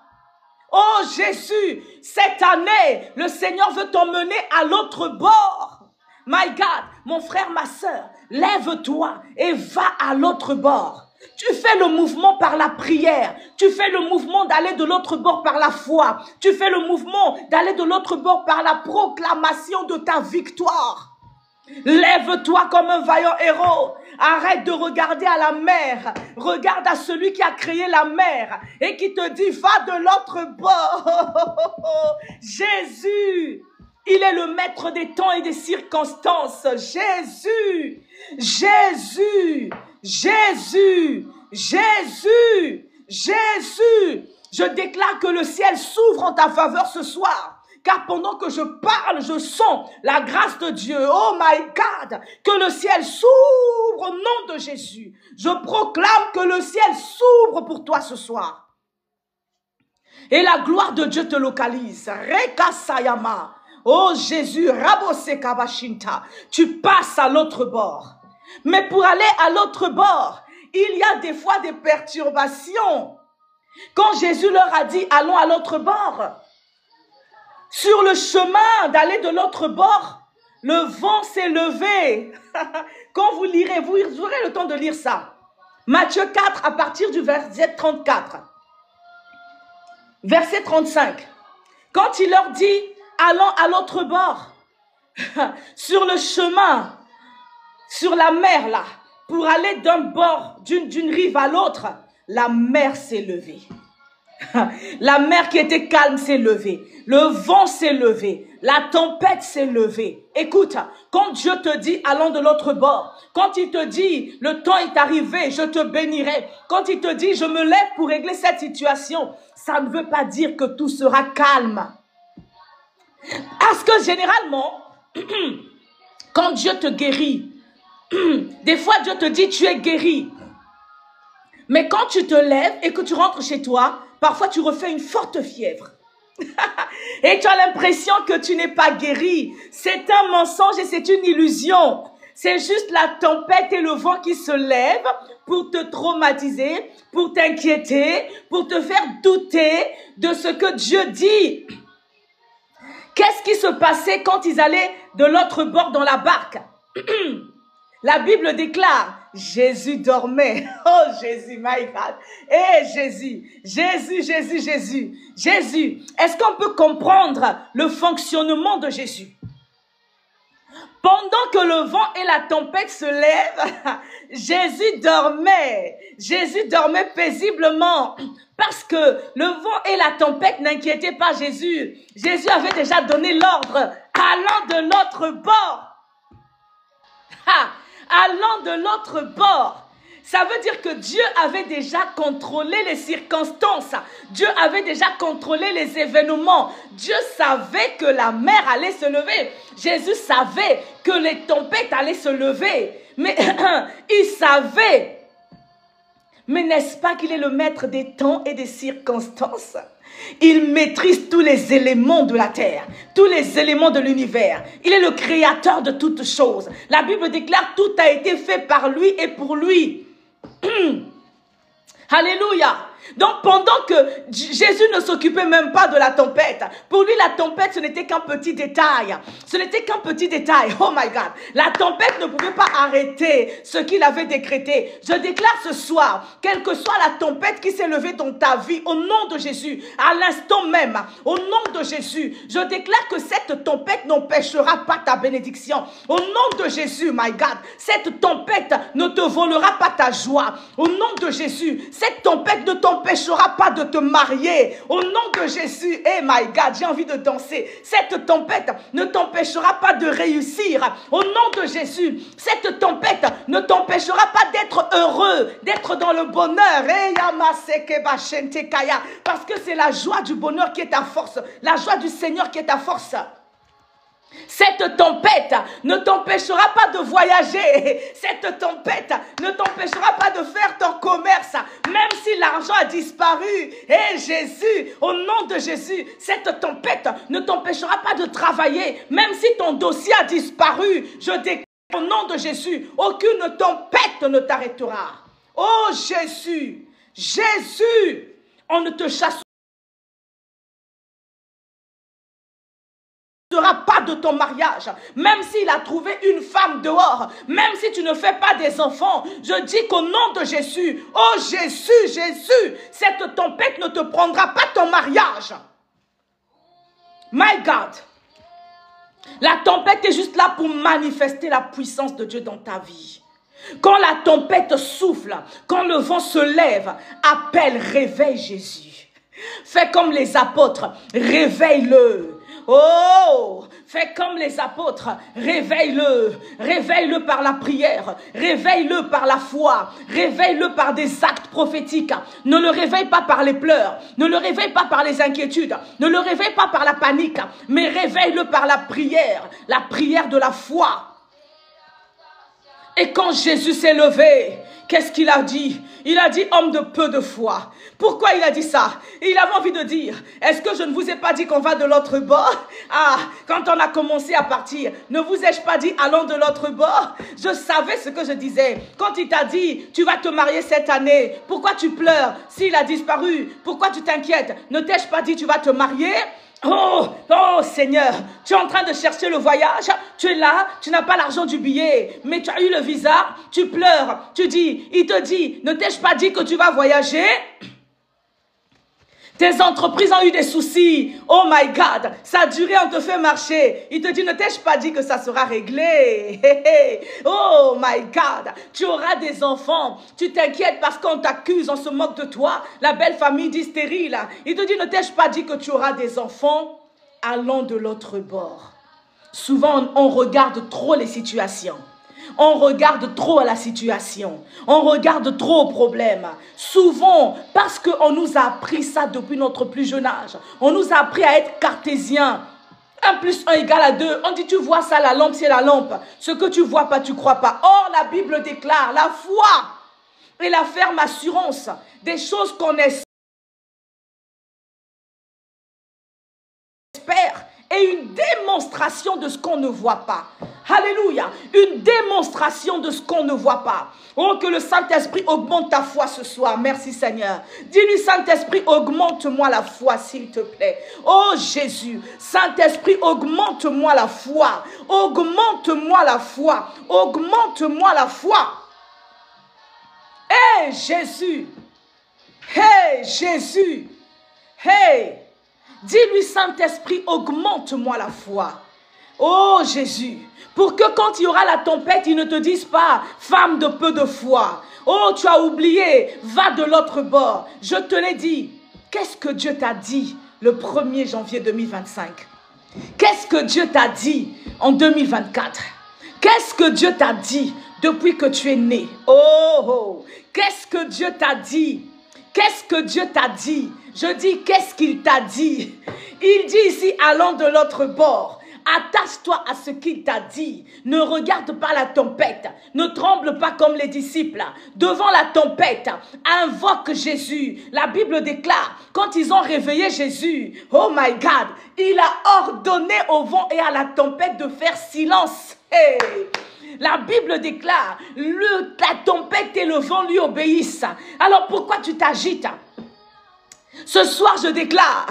Oh Jésus, cette année, le Seigneur veut t'emmener à l'autre bord. My God, mon frère, ma soeur, lève-toi et va à l'autre bord. Tu fais le mouvement par la prière. Tu fais le mouvement d'aller de l'autre bord par la foi. Tu fais le mouvement d'aller de l'autre bord par la proclamation de ta victoire. Lève-toi comme un vaillant héros. Arrête de regarder à la mer. Regarde à celui qui a créé la mer et qui te dit, va de l'autre bord. Jésus, il est le maître des temps et des circonstances. Jésus, Jésus, Jésus, Jésus, Jésus. Je déclare que le ciel s'ouvre en ta faveur ce soir. Car pendant que je parle, je sens la grâce de Dieu. Oh my God, que le ciel s'ouvre au nom de Jésus. Je proclame que le ciel s'ouvre pour toi ce soir. Et la gloire de Dieu te localise. Rekasayama. Oh Jésus, Rabose Kabashinta. Tu passes à l'autre bord. Mais pour aller à l'autre bord, il y a des fois des perturbations. Quand Jésus leur a dit, allons à l'autre bord, sur le chemin d'aller de l'autre bord, le vent s'est levé. Quand vous lirez, vous aurez le temps de lire ça. Matthieu 4, à partir du verset 34. Verset 35. Quand il leur dit, allons à l'autre bord, sur le chemin, sur la mer là, pour aller d'un bord, d'une rive à l'autre, la mer s'est levée. La mer qui était calme s'est levée. Le vent s'est levé. La tempête s'est levée. Écoute, quand Dieu te dit allons de l'autre bord, quand il te dit le temps est arrivé, je te bénirai, quand il te dit je me lève pour régler cette situation, ça ne veut pas dire que tout sera calme. Parce que généralement, quand Dieu te guérit, des fois Dieu te dit tu es guéri. Mais quand tu te lèves et que tu rentres chez toi, parfois tu refais une forte fièvre. Et tu as l'impression que tu n'es pas guéri. C'est un mensonge et c'est une illusion. C'est juste la tempête et le vent qui se lèvent pour te traumatiser, pour t'inquiéter, pour te faire douter de ce que Dieu dit. Qu'est-ce qui se passait quand ils allaient de l'autre bord dans la barque? La Bible déclare, Jésus dormait. Oh Jésus, my God. Eh Jésus, Jésus, Jésus, Jésus, Jésus. Est-ce qu'on peut comprendre le fonctionnement de Jésus? Pendant que le vent et la tempête se lèvent, Jésus dormait. Jésus dormait paisiblement. Parce que le vent et la tempête n'inquiétaient pas Jésus. Jésus avait déjà donné l'ordre, allant de l'autre bord. Allant de l'autre bord. Ça veut dire que Dieu avait déjà contrôlé les circonstances. Dieu avait déjà contrôlé les événements. Dieu savait que la mer allait se lever. Jésus savait que les tempêtes allaient se lever. Mais il savait. Mais n'est-ce pas qu'il est le maître des temps et des circonstances? Il maîtrise tous les éléments de la terre, tous les éléments de l'univers. Il est le créateur de toutes choses. La Bible déclare tout a été fait par lui et pour lui. Alléluia. Donc pendant que Jésus ne s'occupait même pas de la tempête, pour lui la tempête ce n'était qu'un petit détail. Ce n'était qu'un petit détail. Oh my God. La tempête ne pouvait pas arrêter ce qu'il avait décrété. Je déclare ce soir, quelle que soit la tempête qui s'est levée dans ta vie, au nom de Jésus, à l'instant même, au nom de Jésus, je déclare que cette tempête n'empêchera pas ta bénédiction. Au nom de Jésus, my God, cette tempête ne te volera pas ta joie. Au nom de Jésus, cette tempête ne t'empêchera pas de te marier. Au nom de Jésus, eh my God, j'ai envie de danser. Cette tempête ne t'empêchera pas de réussir. Au nom de Jésus, cette tempête ne t'empêchera pas d'être heureux, d'être dans le bonheur. Parce que c'est la joie du bonheur qui est ta force. La joie du Seigneur qui est ta force. Cette tempête ne t'empêchera pas de voyager. Cette tempête ne t'empêchera pas de faire ton commerce. Même si l'argent a disparu. Et Jésus, au nom de Jésus, cette tempête ne t'empêchera pas de travailler. Même si ton dossier a disparu. Je déclare au nom de Jésus, aucune tempête ne t'arrêtera. Oh Jésus, Jésus, on ne te chasse pas de ton mariage, même s'il a trouvé une femme dehors, même si tu ne fais pas des enfants, je dis qu'au nom de Jésus, oh Jésus, Jésus, cette tempête ne te prendra pas ton mariage. My God, la tempête est juste là pour manifester la puissance de Dieu dans ta vie. Quand la tempête souffle, quand le vent se lève, appelle, réveille Jésus. Fais comme les apôtres, réveille-le. Oh, fais comme les apôtres, réveille-le, réveille-le par la prière, réveille-le par la foi, réveille-le par des actes prophétiques. Ne le réveille pas par les pleurs, ne le réveille pas par les inquiétudes, ne le réveille pas par la panique, mais réveille-le par la prière de la foi. Et quand Jésus s'est levé, qu'est-ce qu'il a dit? Il a dit homme de peu de foi. Pourquoi il a dit ça? Il avait envie de dire, est-ce que je ne vous ai pas dit qu'on va de l'autre bord? Ah, quand on a commencé à partir, ne vous ai-je pas dit allons de l'autre bord? Je savais ce que je disais. Quand il t'a dit, tu vas te marier cette année, pourquoi tu pleures? S'il a disparu, pourquoi tu t'inquiètes? Ne t'ai-je pas dit tu vas te marier? Oh, oh Seigneur, tu es en train de chercher le voyage, tu es là, tu n'as pas l'argent du billet, mais tu as eu le visa, tu pleures, tu dis, il te dit, ne t'ai-je pas dit que tu vas voyager? Tes entreprises ont eu des soucis. Oh my God, ça a duré, on te fait marcher. Il te dit, ne t'ai-je pas dit que ça sera réglé? Oh my God, tu auras des enfants. Tu t'inquiètes parce qu'on t'accuse, on se moque de toi. La belle famille dit stérile. Il te dit, ne t'ai-je pas dit que tu auras des enfants? Allons de l'autre bord. Souvent, on regarde trop les situations. On regarde trop à la situation. On regarde trop au problème. Souvent, parce qu'on nous a appris ça depuis notre plus jeune âge. On nous a appris à être cartésien. 1 plus 1 égale 2. On dit, tu vois ça, la lampe, c'est la lampe. Ce que tu vois pas, tu crois pas. Or, la Bible déclare la foi et la ferme assurance des choses qu'on espère et une démonstration de ce qu'on ne voit pas. Alléluia. Une démonstration de ce qu'on ne voit pas. Oh, que le Saint-Esprit augmente ta foi ce soir. Merci Seigneur. Dis-lui, Saint-Esprit, augmente-moi la foi, s'il te plaît. Oh Jésus, Saint-Esprit, augmente-moi la foi. Augmente-moi la foi. Augmente-moi la foi. Hey Jésus. Hey Jésus. Hey. Dis-lui, Saint-Esprit, augmente-moi la foi. Oh Jésus. Pour que quand il y aura la tempête, ils ne te disent pas, femme de peu de foi. Oh, tu as oublié, va de l'autre bord. Je te l'ai dit. Qu'est-ce que Dieu t'a dit le 1er janvier 2025? Qu'est-ce que Dieu t'a dit en 2024? Qu'est-ce que Dieu t'a dit depuis que tu es né? Oh, qu'est-ce que Dieu t'a dit? Qu'est-ce que Dieu t'a dit? Je dis, qu'est-ce qu'il t'a dit? Il dit ici, allons de l'autre bord. Attache-toi à ce qu'il t'a dit. Ne regarde pas la tempête. Ne tremble pas comme les disciples. Devant la tempête, invoque Jésus. La Bible déclare, quand ils ont réveillé Jésus, oh my God, il a ordonné au vent et à la tempête de faire silence. Hey. La Bible déclare, la tempête et le vent lui obéissent. Alors pourquoi tu t'agites? Ce soir, je déclare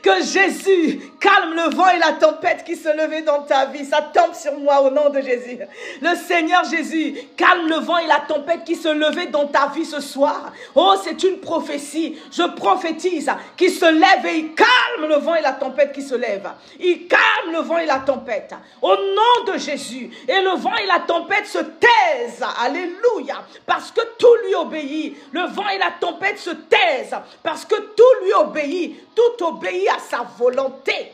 que Jésus calme le vent et la tempête qui se levait dans ta vie. Ça tombe sur moi au nom de Jésus. Le Seigneur Jésus calme le vent et la tempête qui se levait dans ta vie ce soir. Oh, c'est une prophétie. Je prophétise qu'il se lève et il calme le vent et la tempête qui se lève. Il calme le vent et la tempête. Au nom de Jésus. Et le vent et la tempête se taisent. Alléluia. Parce que tout lui obéit. Le vent et la tempête se taisent. Parce que tout lui obéit, tout obéit à sa volonté.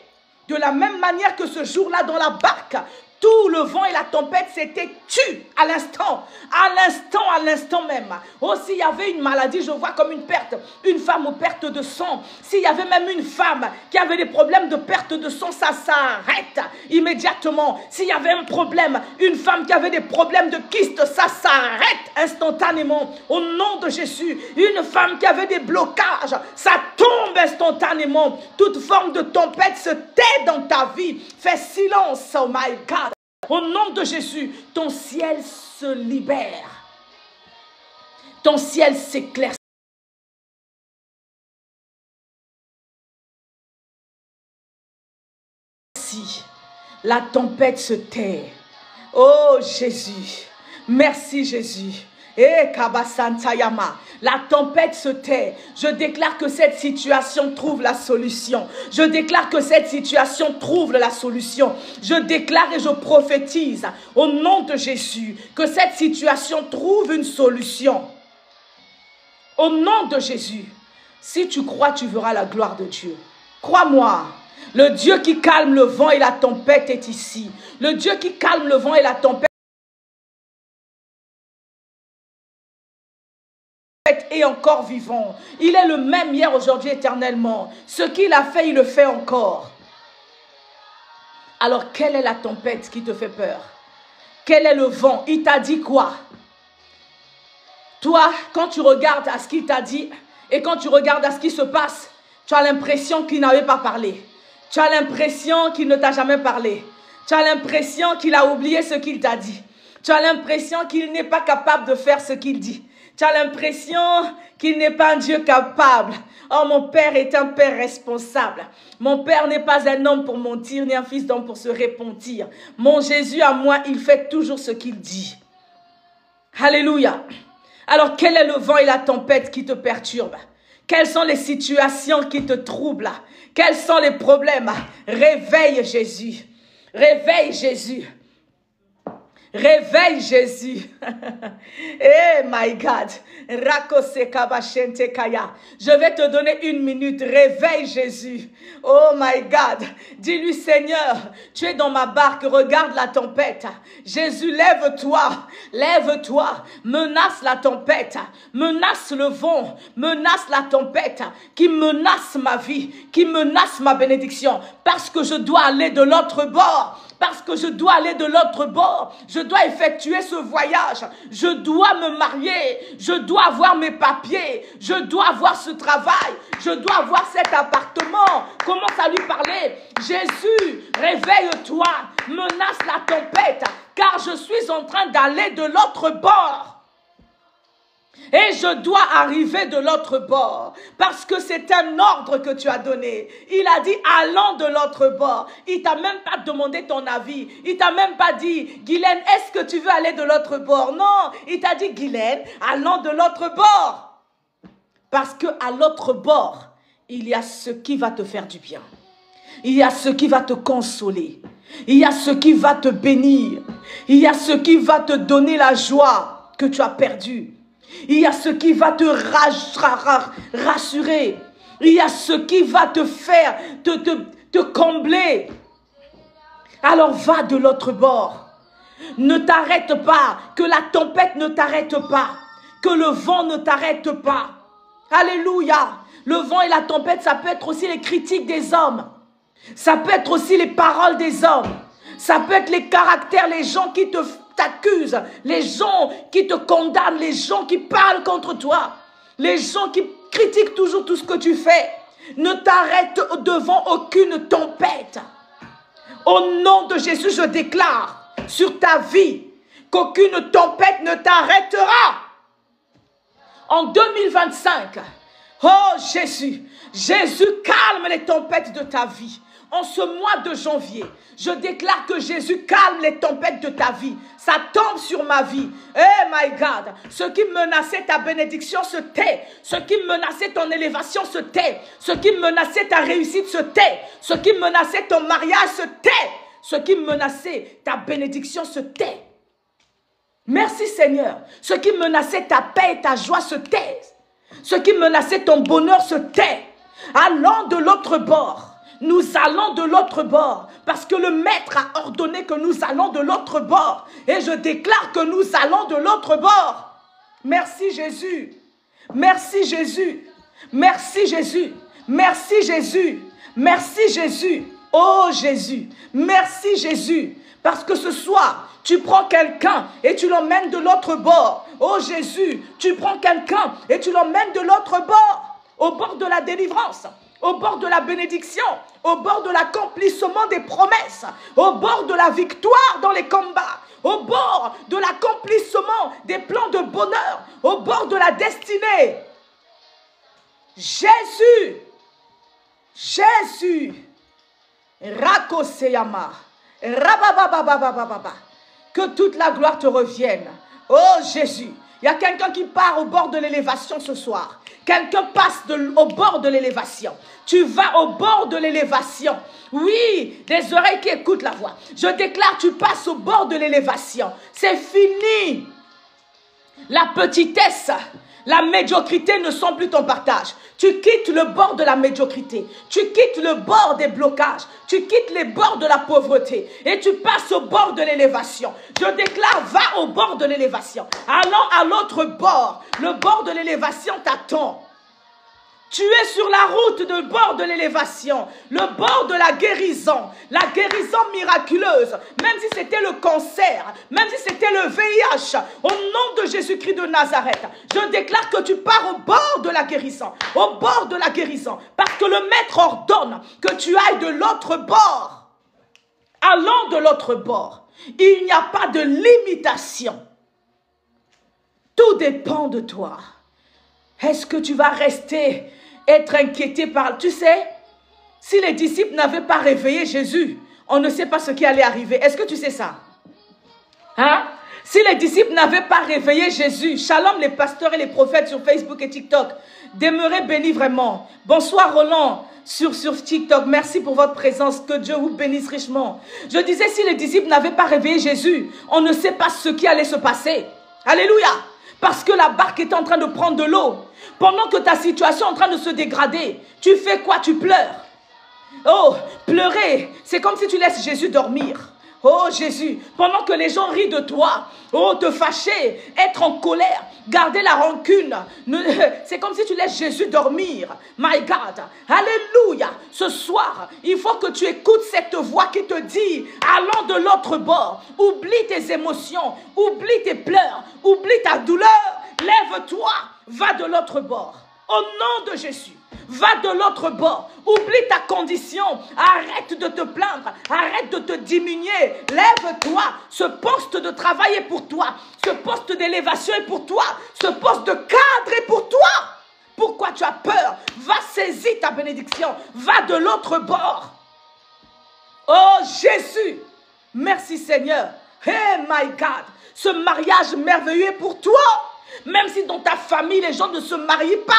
De la même manière que ce jour-là dans la barque, tout le vent et la tempête s'étaient tus à l'instant même. Oh, s'il y avait une maladie, je vois comme une perte, une femme aux pertes de sang. S'il y avait même une femme qui avait des problèmes de perte de sang, ça s'arrête immédiatement. S'il y avait un problème, une femme qui avait des problèmes de kyste, ça s'arrête instantanément. Au nom de Jésus, une femme qui avait des blocages, ça tombe instantanément. Toute forme de tempête se tait dans ta vie. Fais silence, oh my God. Au nom de Jésus, ton ciel se libère. Ton ciel s'éclaircit. La tempête se tait. Oh Jésus, merci Jésus. Eh, Kabasantayama, la tempête se tait. Je déclare que cette situation trouve la solution. Je déclare que cette situation trouve la solution. Je déclare et je prophétise au nom de Jésus que cette situation trouve une solution. Au nom de Jésus. Si tu crois, tu verras la gloire de Dieu. Crois-moi. Le Dieu qui calme le vent et la tempête est ici. Le Dieu qui calme le vent et la tempête est encore vivant. Il est le même hier, aujourd'hui, éternellement. Ce qu'il a fait, il le fait encore. Alors, quelle est la tempête qui te fait peur? Quel est le vent? Il t'a dit quoi? Toi, quand tu regardes à ce qu'il t'a dit et quand tu regardes à ce qui se passe, tu as l'impression qu'il n'avait pas parlé. Tu as l'impression qu'il ne t'a jamais parlé. Tu as l'impression qu'il a oublié ce qu'il t'a dit. Tu as l'impression qu'il n'est pas capable de faire ce qu'il dit. Tu as l'impression qu'il n'est pas un Dieu capable. Oh, mon Père est un Père responsable. Mon Père n'est pas un homme pour mentir, ni un fils d'homme pour se repentir. Mon Jésus à moi, il fait toujours ce qu'il dit. Alléluia. Alors, quel est le vent et la tempête qui te perturbent? Quelles sont les situations qui te troublent? Quels sont les problèmes? Réveille Jésus. Réveille Jésus. Réveille Jésus. Eh my God. Je vais te donner 1 minute. Réveille Jésus. Oh my God. Dis-lui, Seigneur, tu es dans ma barque. Regarde la tempête. Jésus, lève-toi. Lève-toi. Menace la tempête. Menace le vent. Menace la tempête qui menace ma vie. Qui menace ma bénédiction. Parce que je dois aller de l'autre bord. Parce que je dois aller de l'autre bord. Je dois effectuer ce voyage, je dois me marier, je dois avoir mes papiers, je dois avoir ce travail, je dois avoir cet appartement. Commence à lui parler. Jésus, réveille-toi, menace la tempête, car je suis en train d'aller de l'autre bord. Et je dois arriver de l'autre bord, parce que c'est un ordre que tu as donné. Il a dit, allons de l'autre bord. Il t'a même pas demandé ton avis. Il t'a même pas dit, Guylaine, est-ce que tu veux aller de l'autre bord? Non, il t'a dit, Guylaine, allons de l'autre bord. Parce que à l'autre bord, il y a ce qui va te faire du bien. Il y a ce qui va te consoler. Il y a ce qui va te bénir. Il y a ce qui va te donner la joie que tu as perdue. Il y a ce qui va te rassurer. Il y a ce qui va te faire, te combler. Alors va de l'autre bord. Ne t'arrête pas. Que la tempête ne t'arrête pas. Que le vent ne t'arrête pas. Alléluia. Le vent et la tempête, ça peut être aussi les critiques des hommes. Ça peut être aussi les paroles des hommes. Ça peut être les caractères, les gens qui t'accusent, les gens qui te condamnent, les gens qui parlent contre toi, les gens qui critiquent toujours tout ce que tu fais. Ne t'arrête devant aucune tempête. Au nom de Jésus, je déclare sur ta vie qu'aucune tempête ne t'arrêtera. En 2025, oh Jésus, Jésus calme les tempêtes de ta vie. En ce mois de janvier, je déclare que Jésus calme les tempêtes de ta vie. Ça tombe sur ma vie. Eh my God, ce qui menaçait ta bénédiction se tait. Ce qui menaçait ton élévation se tait. Ce qui menaçait ta réussite se tait. Ce qui menaçait ton mariage se tait. Ce qui menaçait ta bénédiction se tait. Merci Seigneur. Ce qui menaçait ta paix et ta joie se tait. Ce qui menaçait ton bonheur se tait. Allons de l'autre bord. Nous allons de l'autre bord parce que le Maître a ordonné que nous allons de l'autre bord. Et je déclare que nous allons de l'autre bord. Merci Jésus. Merci Jésus. Merci Jésus. Merci Jésus. Merci Jésus. Oh Jésus. Merci Jésus. Parce que ce soir, tu prends quelqu'un et tu l'emmènes de l'autre bord. Oh Jésus, tu prends quelqu'un et tu l'emmènes de l'autre bord. Au bord de la délivrance. Au bord de la bénédiction, au bord de l'accomplissement des promesses, au bord de la victoire dans les combats, au bord de l'accomplissement des plans de bonheur, au bord de la destinée. Jésus, Jésus, Rakoseyama, Rabababababababa, que toute la gloire te revienne. Oh Jésus, il y a quelqu'un qui part au bord de l'élévation ce soir. Quelqu'un passe au bord de l'élévation. Tu vas au bord de l'élévation. Oui, des oreilles qui écoutent la voix. Je déclare, tu passes au bord de l'élévation. C'est fini. La petitesse, la médiocrité ne sont plus ton partage. Tu quittes le bord de la médiocrité. Tu quittes le bord des blocages. Tu quittes les bords de la pauvreté. Et tu passes au bord de l'élévation. Je déclare, va au bord de l'élévation. Allons à l'autre bord. Le bord de l'élévation t'attend. Tu es sur la route de bord de l'élévation, le bord de la guérison miraculeuse, même si c'était le cancer, même si c'était le VIH, au nom de Jésus-Christ de Nazareth, je déclare que tu pars au bord de la guérison, parce que le Maître ordonne que tu ailles de l'autre bord. Allons de l'autre bord. Il n'y a pas de limitation. Tout dépend de toi. Est-ce que tu vas rester être inquiété par... Tu sais, si les disciples n'avaient pas réveillé Jésus, on ne sait pas ce qui allait arriver. Est-ce que tu sais ça? Hein? Si les disciples n'avaient pas réveillé Jésus, shalom les pasteurs et les prophètes sur Facebook et TikTok, demeurez bénis vraiment. Bonsoir Roland sur TikTok, merci pour votre présence, que Dieu vous bénisse richement. Je disais, si les disciples n'avaient pas réveillé Jésus, on ne sait pas ce qui allait se passer. Alléluia! Parce que la barque est en train de prendre de l'eau. Pendant que ta situation est en train de se dégrader, tu fais quoi? Tu pleures. Oh, pleurer, c'est comme si tu laisses Jésus dormir. Oh Jésus, pendant que les gens rient de toi, oh te fâcher, être en colère, garder la rancune, c'est comme si tu laisses Jésus dormir. My God, alléluia. Ce soir, il faut que tu écoutes cette voix qui te dit, allons de l'autre bord, oublie tes émotions, oublie tes pleurs, oublie ta douleur, lève-toi, va de l'autre bord. Au nom de Jésus. Va de l'autre bord. Oublie ta condition. Arrête de te plaindre. Arrête de te diminuer. Lève-toi. Ce poste de travail est pour toi. Ce poste d'élévation est pour toi. Ce poste de cadre est pour toi. Pourquoi tu as peur? Va saisir ta bénédiction. Va de l'autre bord. Oh Jésus. Merci Seigneur. Hey my God. Ce mariage merveilleux est pour toi. Même si dans ta famille les gens ne se marient pas.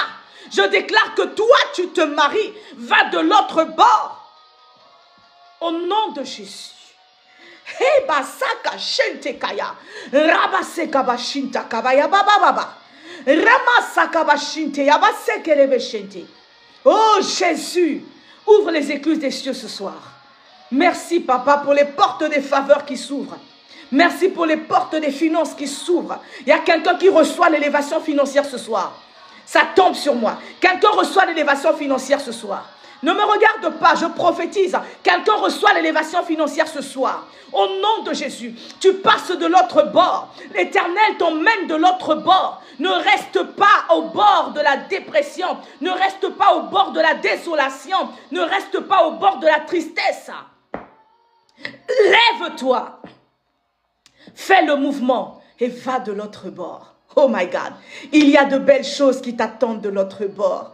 Je déclare que toi, tu te maries. Va de l'autre bord. Au nom de Jésus. Hebasaka shente kaya. Rabaseka bashinta kabaya baba baba. Ramasaka bashinte yabasekelebe shente. Oh Jésus, ouvre les écluses des cieux ce soir. Merci papa pour les portes des faveurs qui s'ouvrent. Merci pour les portes des finances qui s'ouvrent. Il y a quelqu'un qui reçoit l'élévation financière ce soir. Ça tombe sur moi. Quelqu'un reçoit l'élévation financière ce soir. Ne me regarde pas, je prophétise. Quelqu'un reçoit l'élévation financière ce soir. Au nom de Jésus, tu passes de l'autre bord. L'Éternel t'emmène de l'autre bord. Ne reste pas au bord de la dépression. Ne reste pas au bord de la désolation. Ne reste pas au bord de la tristesse. Lève-toi. Fais le mouvement et va de l'autre bord. Oh my God, il y a de belles choses qui t'attendent de l'autre bord.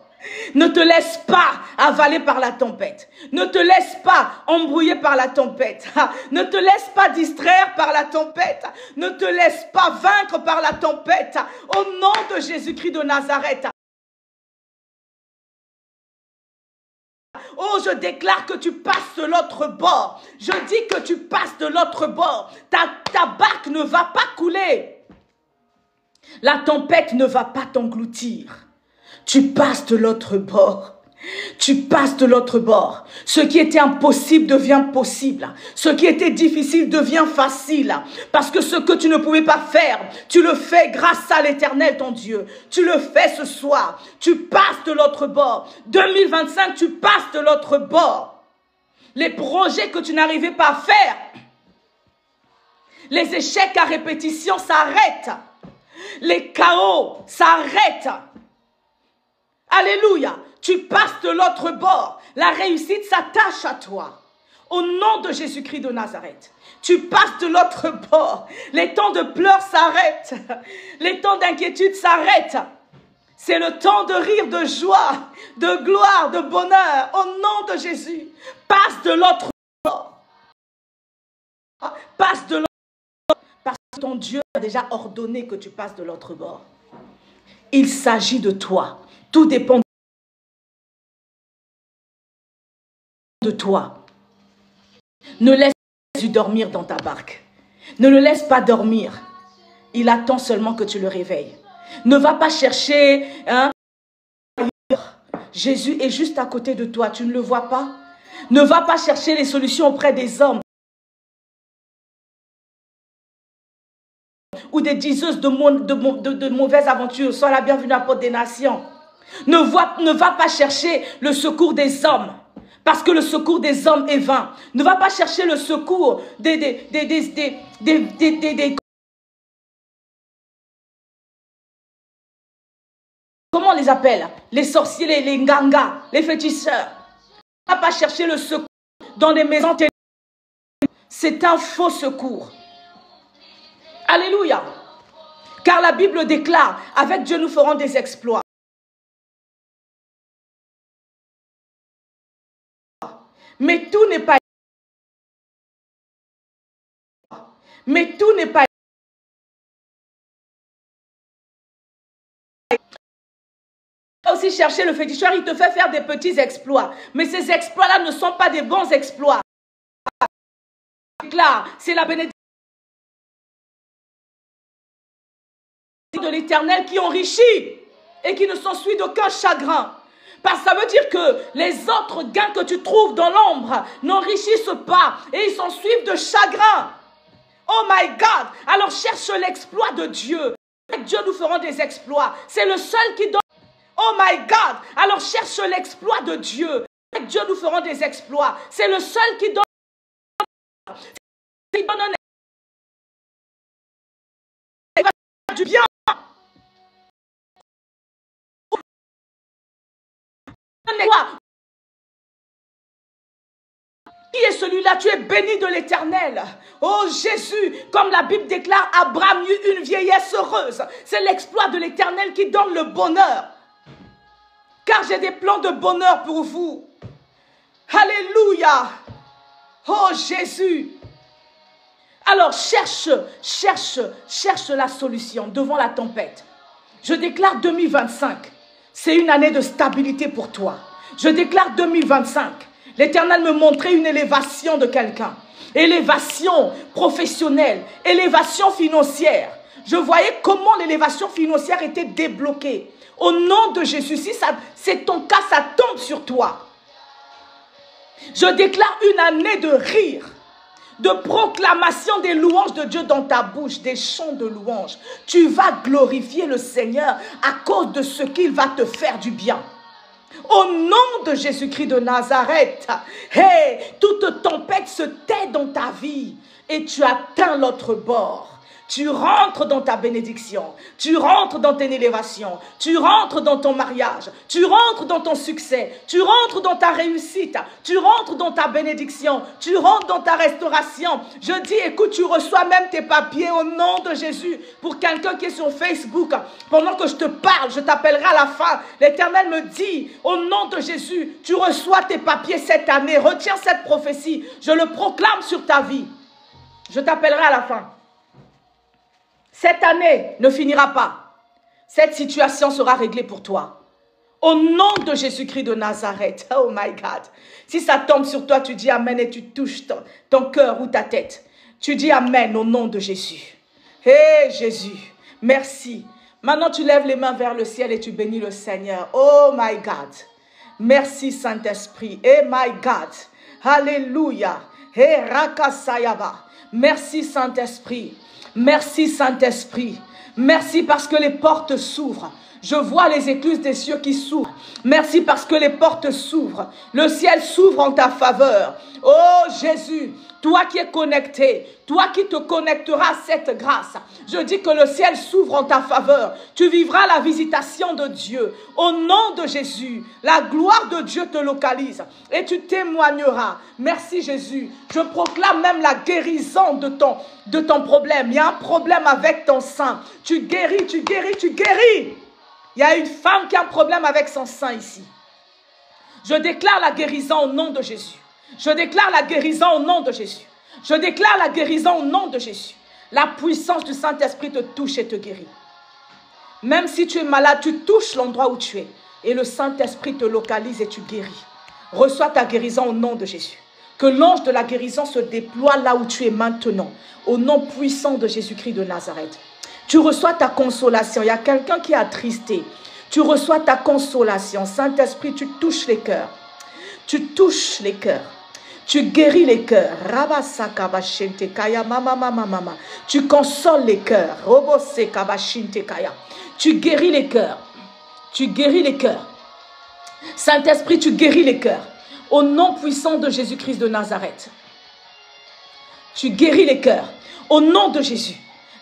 Ne te laisse pas avaler par la tempête. Ne te laisse pas embrouiller par la tempête. Ne te laisse pas distraire par la tempête. Ne te laisse pas vaincre par la tempête. Au nom de Jésus-Christ de Nazareth. Oh, je déclare que tu passes de l'autre bord. Je dis que tu passes de l'autre bord. Ta barque ne va pas couler. La tempête ne va pas t'engloutir. Tu passes de l'autre bord. Tu passes de l'autre bord. Ce qui était impossible devient possible. Ce qui était difficile devient facile. Parce que ce que tu ne pouvais pas faire, tu le fais grâce à l'Éternel, ton Dieu. Tu le fais ce soir. Tu passes de l'autre bord. 2025, tu passes de l'autre bord. Les projets que tu n'arrivais pas à faire, les échecs à répétition s'arrêtent. Les chaos s'arrêtent. Alléluia. Tu passes de l'autre bord. La réussite s'attache à toi. Au nom de Jésus-Christ de Nazareth. Tu passes de l'autre bord. Les temps de pleurs s'arrêtent. Les temps d'inquiétude s'arrêtent. C'est le temps de rire, de joie, de gloire, de bonheur. Au nom de Jésus. Passe de l'autre bord. Passe de l'autre bord. Parce que ton Dieu a déjà ordonné que tu passes de l'autre bord. Il s'agit de toi. Tout dépend de toi. Ne laisse pas Jésus dormir dans ta barque. Ne le laisse pas dormir. Il attend seulement que tu le réveilles. Ne va pas chercher Jésus est juste à côté de toi. Tu ne le vois pas? Ne va pas chercher les solutions auprès des hommes ou des diseuses de mauvaises aventures. Sois la bienvenue à la porte des nations. Ne va pas chercher le secours des hommes. Parce que le secours des hommes est vain. Ne va pas chercher le secours comment on les appelle? Les sorciers, les ngangas, les féticheurs. Ne va pas chercher le secours dans les maisons ténébreuses. C'est un faux secours. Alléluia. Car la Bible déclare, avec Dieu nous ferons des exploits. Mais tout n'est pas. Mais tout n'est pas. Aussi chercher le féticheur, il te fait faire des petits exploits. Mais ces exploits-là ne sont pas des bons exploits. C'est la bénédiction de l'Éternel qui enrichit et qui ne s'ensuit d'aucun chagrin. Parce que ça veut dire que les autres gains que tu trouves dans l'ombre n'enrichissent pas et ils s'en suivent de chagrin. Oh my God! Alors cherche l'exploit de Dieu. Avec Dieu, nous ferons des exploits. C'est le seul qui donne. Oh my God! Alors cherche l'exploit de Dieu. Avec Dieu, nous ferons des exploits. C'est le seul qui donne. Qui donne du bien. Qui est celui-là? Tu es béni de l'Éternel. Oh Jésus, comme la Bible déclare, Abraham eut une vieillesse heureuse. C'est l'exploit de l'Éternel qui donne le bonheur. Car j'ai des plans de bonheur pour vous. Alléluia. Oh Jésus. Alors cherche la solution devant la tempête. Je déclare 2025. C'est une année de stabilité pour toi. Je déclare 2025. L'Éternel me montrait une élévation de quelqu'un. Élévation professionnelle, élévation financière. Je voyais comment l'élévation financière était débloquée. Au nom de Jésus, si c'est ton cas, ça tombe sur toi. Je déclare une année de rire, de proclamation des louanges de Dieu dans ta bouche, des chants de louanges. Tu vas glorifier le Seigneur à cause de ce qu'il va te faire du bien. Au nom de Jésus-Christ de Nazareth, hey, toute tempête se tait dans ta vie et tu atteins l'autre bord. Tu rentres dans ta bénédiction, tu rentres dans tes élévations, tu rentres dans ton mariage, tu rentres dans ton succès, tu rentres dans ta réussite, tu rentres dans ta bénédiction, tu rentres dans ta restauration. Je dis, écoute, tu reçois même tes papiers au nom de Jésus. Pour quelqu'un qui est sur Facebook, pendant que je te parle, je t'appellerai à la fin. L'Éternel me dit, au nom de Jésus, tu reçois tes papiers cette année. Retiens cette prophétie, je le proclame sur ta vie. Je t'appellerai à la fin. Cette année ne finira pas. Cette situation sera réglée pour toi. Au nom de Jésus-Christ de Nazareth. Oh my God. Si ça tombe sur toi, tu dis Amen et tu touches ton cœur ou ta tête. Tu dis Amen au nom de Jésus. Hé Jésus, merci. Maintenant, tu lèves les mains vers le ciel et tu bénis le Seigneur. Oh my God. Merci Saint-Esprit. Oh my God. Alléluia. Hé Rakasayaba. Merci Saint-Esprit. Merci Saint-Esprit. Merci parce que les portes s'ouvrent. Je vois les écluses des cieux qui s'ouvrent. Merci parce que les portes s'ouvrent. Le ciel s'ouvre en ta faveur. Oh Jésus, toi qui es connecté, toi qui te connecteras à cette grâce, je dis que le ciel s'ouvre en ta faveur. Tu vivras la visitation de Dieu. Au nom de Jésus, la gloire de Dieu te localise et tu témoigneras. Merci Jésus. Je proclame même la guérison de ton problème. Il y a un problème avec ton sein. Tu guéris, tu guéris, tu guéris. Il y a une femme qui a un problème avec son sein ici. Je déclare la guérison au nom de Jésus. Je déclare la guérison au nom de Jésus. Je déclare la guérison au nom de Jésus. La puissance du Saint-Esprit te touche et te guérit. Même si tu es malade, tu touches l'endroit où tu es. Et le Saint-Esprit te localise et tu guéris. Reçois ta guérison au nom de Jésus. Que l'ange de la guérison se déploie là où tu es maintenant. Au nom puissant de Jésus-Christ de Nazareth. Tu reçois ta consolation. Il y a quelqu'un qui est attristé. Tu reçois ta consolation. Saint-Esprit, tu touches les cœurs. Tu touches les cœurs. Tu guéris les cœurs. Tu consoles les cœurs. Tu guéris les cœurs. Tu guéris les cœurs. Saint-Esprit, tu guéris les cœurs. Au nom puissant de Jésus-Christ de Nazareth. Tu guéris les cœurs. Au nom de Jésus.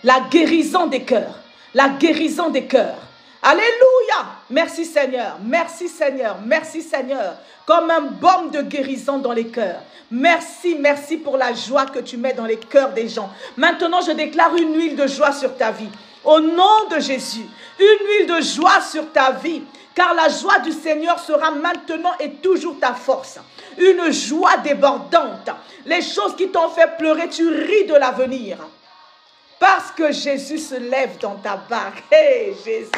La guérison des cœurs. La guérison des cœurs. Alléluia. Merci Seigneur. Merci Seigneur. Merci Seigneur. Comme un baume de guérison dans les cœurs. Merci, merci pour la joie que tu mets dans les cœurs des gens. Maintenant, je déclare une huile de joie sur ta vie. Au nom de Jésus. Une huile de joie sur ta vie. Car la joie du Seigneur sera maintenant et toujours ta force. Une joie débordante. Les choses qui t'ont fait pleurer, tu ris de l'avenir. Parce que Jésus se lève dans ta barque. Hey Jésus.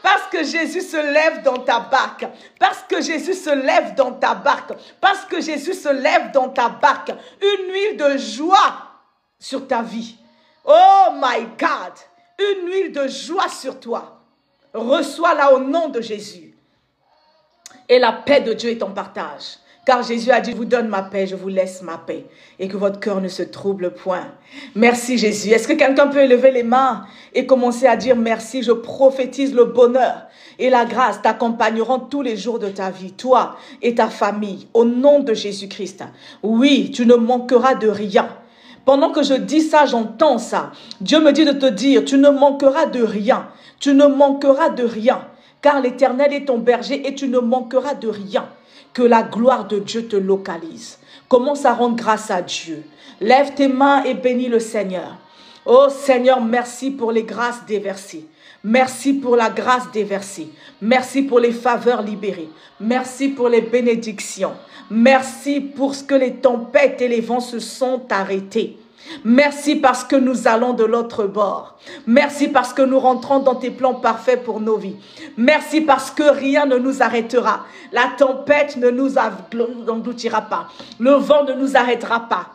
Parce que Jésus se lève dans ta barque. Parce que Jésus se lève dans ta barque. Parce que Jésus se lève dans ta barque. Une huile de joie sur ta vie. Oh my God. Une huile de joie sur toi. Reçois-la au nom de Jésus. Et la paix de Dieu est en partage. Car Jésus a dit, je vous donne ma paix, je vous laisse ma paix. Et que votre cœur ne se trouble point. Merci Jésus. Est-ce que quelqu'un peut élever les mains et commencer à dire merci? Je prophétise le bonheur et la grâce t'accompagneront tous les jours de ta vie, toi et ta famille, au nom de Jésus-Christ. Oui, tu ne manqueras de rien. Pendant que je dis ça, j'entends ça. Dieu me dit de te dire, tu ne manqueras de rien. Tu ne manqueras de rien. Car l'Éternel est ton berger et tu ne manqueras de rien. Que la gloire de Dieu te localise. Commence à rendre grâce à Dieu. Lève tes mains et bénis le Seigneur. Oh Seigneur, merci pour les grâces déversées. Merci pour la grâce déversée. Merci pour les faveurs libérées. Merci pour les bénédictions. Merci pour ce que les tempêtes et les vents se sont arrêtés. Merci parce que nous allons de l'autre bord. Merci parce que nous rentrons dans tes plans parfaits pour nos vies. Merci parce que rien ne nous arrêtera. La tempête ne nous engloutira pas. Le vent ne nous arrêtera pas.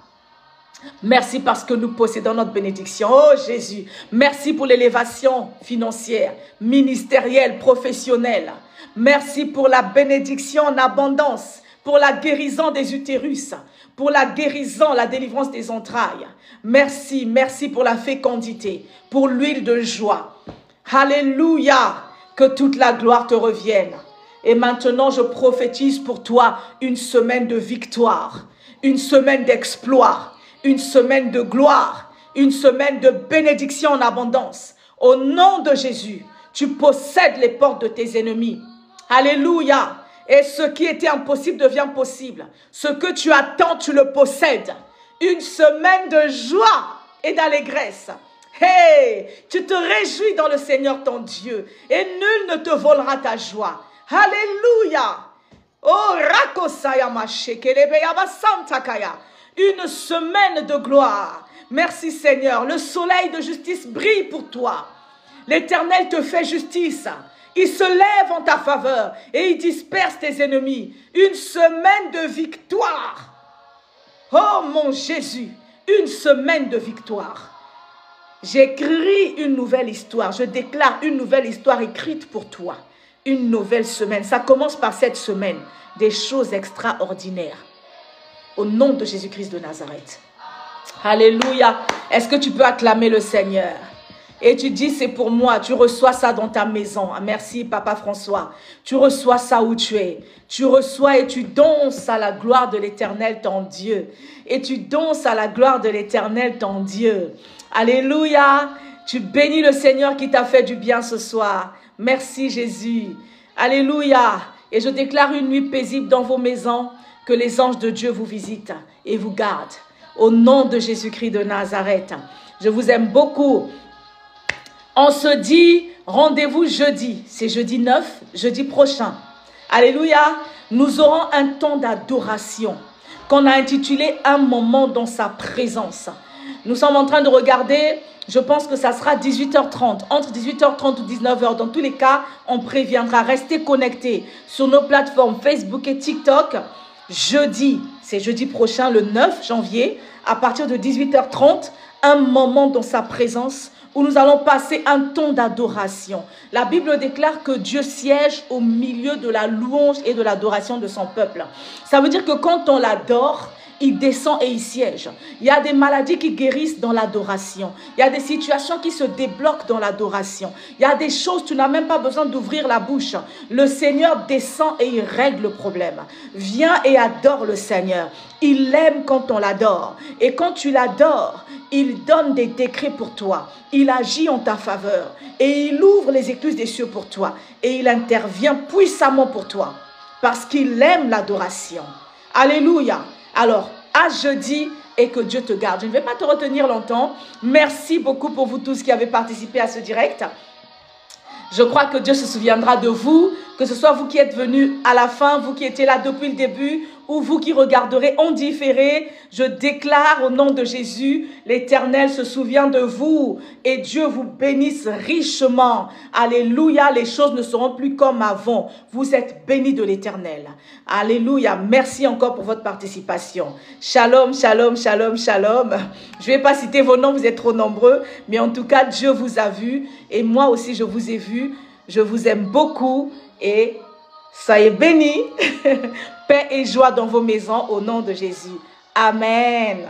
Merci parce que nous possédons notre bénédiction. Oh Jésus, merci pour l'élévation financière, ministérielle, professionnelle. Merci pour la bénédiction en abondance, pour la guérison des utérus, pour la guérison, la délivrance des entrailles. Merci, merci pour la fécondité, pour l'huile de joie. Alléluia, que toute la gloire te revienne. Et maintenant, je prophétise pour toi une semaine de victoire, une semaine d'exploit, une semaine de gloire, une semaine de bénédiction en abondance. Au nom de Jésus, tu possèdes les portes de tes ennemis. Alléluia. Et ce qui était impossible devient possible. Ce que tu attends, tu le possèdes. Une semaine de joie et d'allégresse. Hey, tu te réjouis dans le Seigneur ton Dieu. Et nul ne te volera ta joie. Alléluia. Oh, rakosaya mashekelebeyaba santakaya. Une semaine de gloire. Merci Seigneur. Le soleil de justice brille pour toi. L'Éternel te fait justice. Il se lève en ta faveur et il disperse tes ennemis. Une semaine de victoire. Oh mon Jésus, une semaine de victoire. J'écris une nouvelle histoire. Je déclare une nouvelle histoire écrite pour toi. Une nouvelle semaine. Ça commence par cette semaine. Des choses extraordinaires. Au nom de Jésus-Christ de Nazareth. Alléluia. Est-ce que tu peux acclamer le Seigneur? Et tu dis, c'est pour moi, tu reçois ça dans ta maison. Merci, Papa François. Tu reçois ça où tu es. Tu reçois et tu danses à la gloire de l'Éternel, ton Dieu. Et tu danses à la gloire de l'Éternel, ton Dieu. Alléluia. Tu bénis le Seigneur qui t'a fait du bien ce soir. Merci, Jésus. Alléluia. Et je déclare une nuit paisible dans vos maisons, que les anges de Dieu vous visitent et vous gardent. Au nom de Jésus-Christ de Nazareth. Je vous aime beaucoup. On se dit rendez-vous jeudi. C'est jeudi 9, jeudi prochain. Alléluia. Nous aurons un temps d'adoration qu'on a intitulé un moment dans sa présence. Nous sommes en train de regarder, je pense que ça sera 18h30. Entre 18h30 ou 19h, dans tous les cas, on préviendra. Restez connectés sur nos plateformes Facebook et TikTok. Jeudi, c'est jeudi prochain, le 9 janvier, à partir de 18h30, un moment dans sa présence où nous allons passer un temps d'adoration. La Bible déclare que Dieu siège au milieu de la louange et de l'adoration de son peuple. Ça veut dire que quand on l'adore, il descend et il siège. Il y a des maladies qui guérissent dans l'adoration. Il y a des situations qui se débloquent dans l'adoration. Il y a des choses, tu n'as même pas besoin d'ouvrir la bouche. Le Seigneur descend et il règle le problème. Viens et adore le Seigneur. Il aime quand on l'adore. Et quand tu l'adores, il donne des décrets pour toi. Il agit en ta faveur. Et il ouvre les écluses des cieux pour toi. Et il intervient puissamment pour toi. Parce qu'il aime l'adoration. Alléluia. Alors, à jeudi et que Dieu te garde. Je ne vais pas te retenir longtemps. Merci beaucoup pour vous tous qui avez participé à ce direct. Je crois que Dieu se souviendra de vous, que ce soit vous qui êtes venus à la fin, vous qui étiez là depuis le début, ou vous qui regarderez en différé. Je déclare au nom de Jésus, l'Éternel se souvient de vous et Dieu vous bénisse richement. Alléluia, les choses ne seront plus comme avant. Vous êtes bénis de l'Éternel. Alléluia, merci encore pour votre participation. Shalom, shalom, shalom, shalom. Je ne vais pas citer vos noms, vous êtes trop nombreux, mais en tout cas, Dieu vous a vu et moi aussi je vous ai vu. Je vous aime beaucoup et Soyez bénis. Paix et joie dans vos maisons au nom de Jésus. Amen.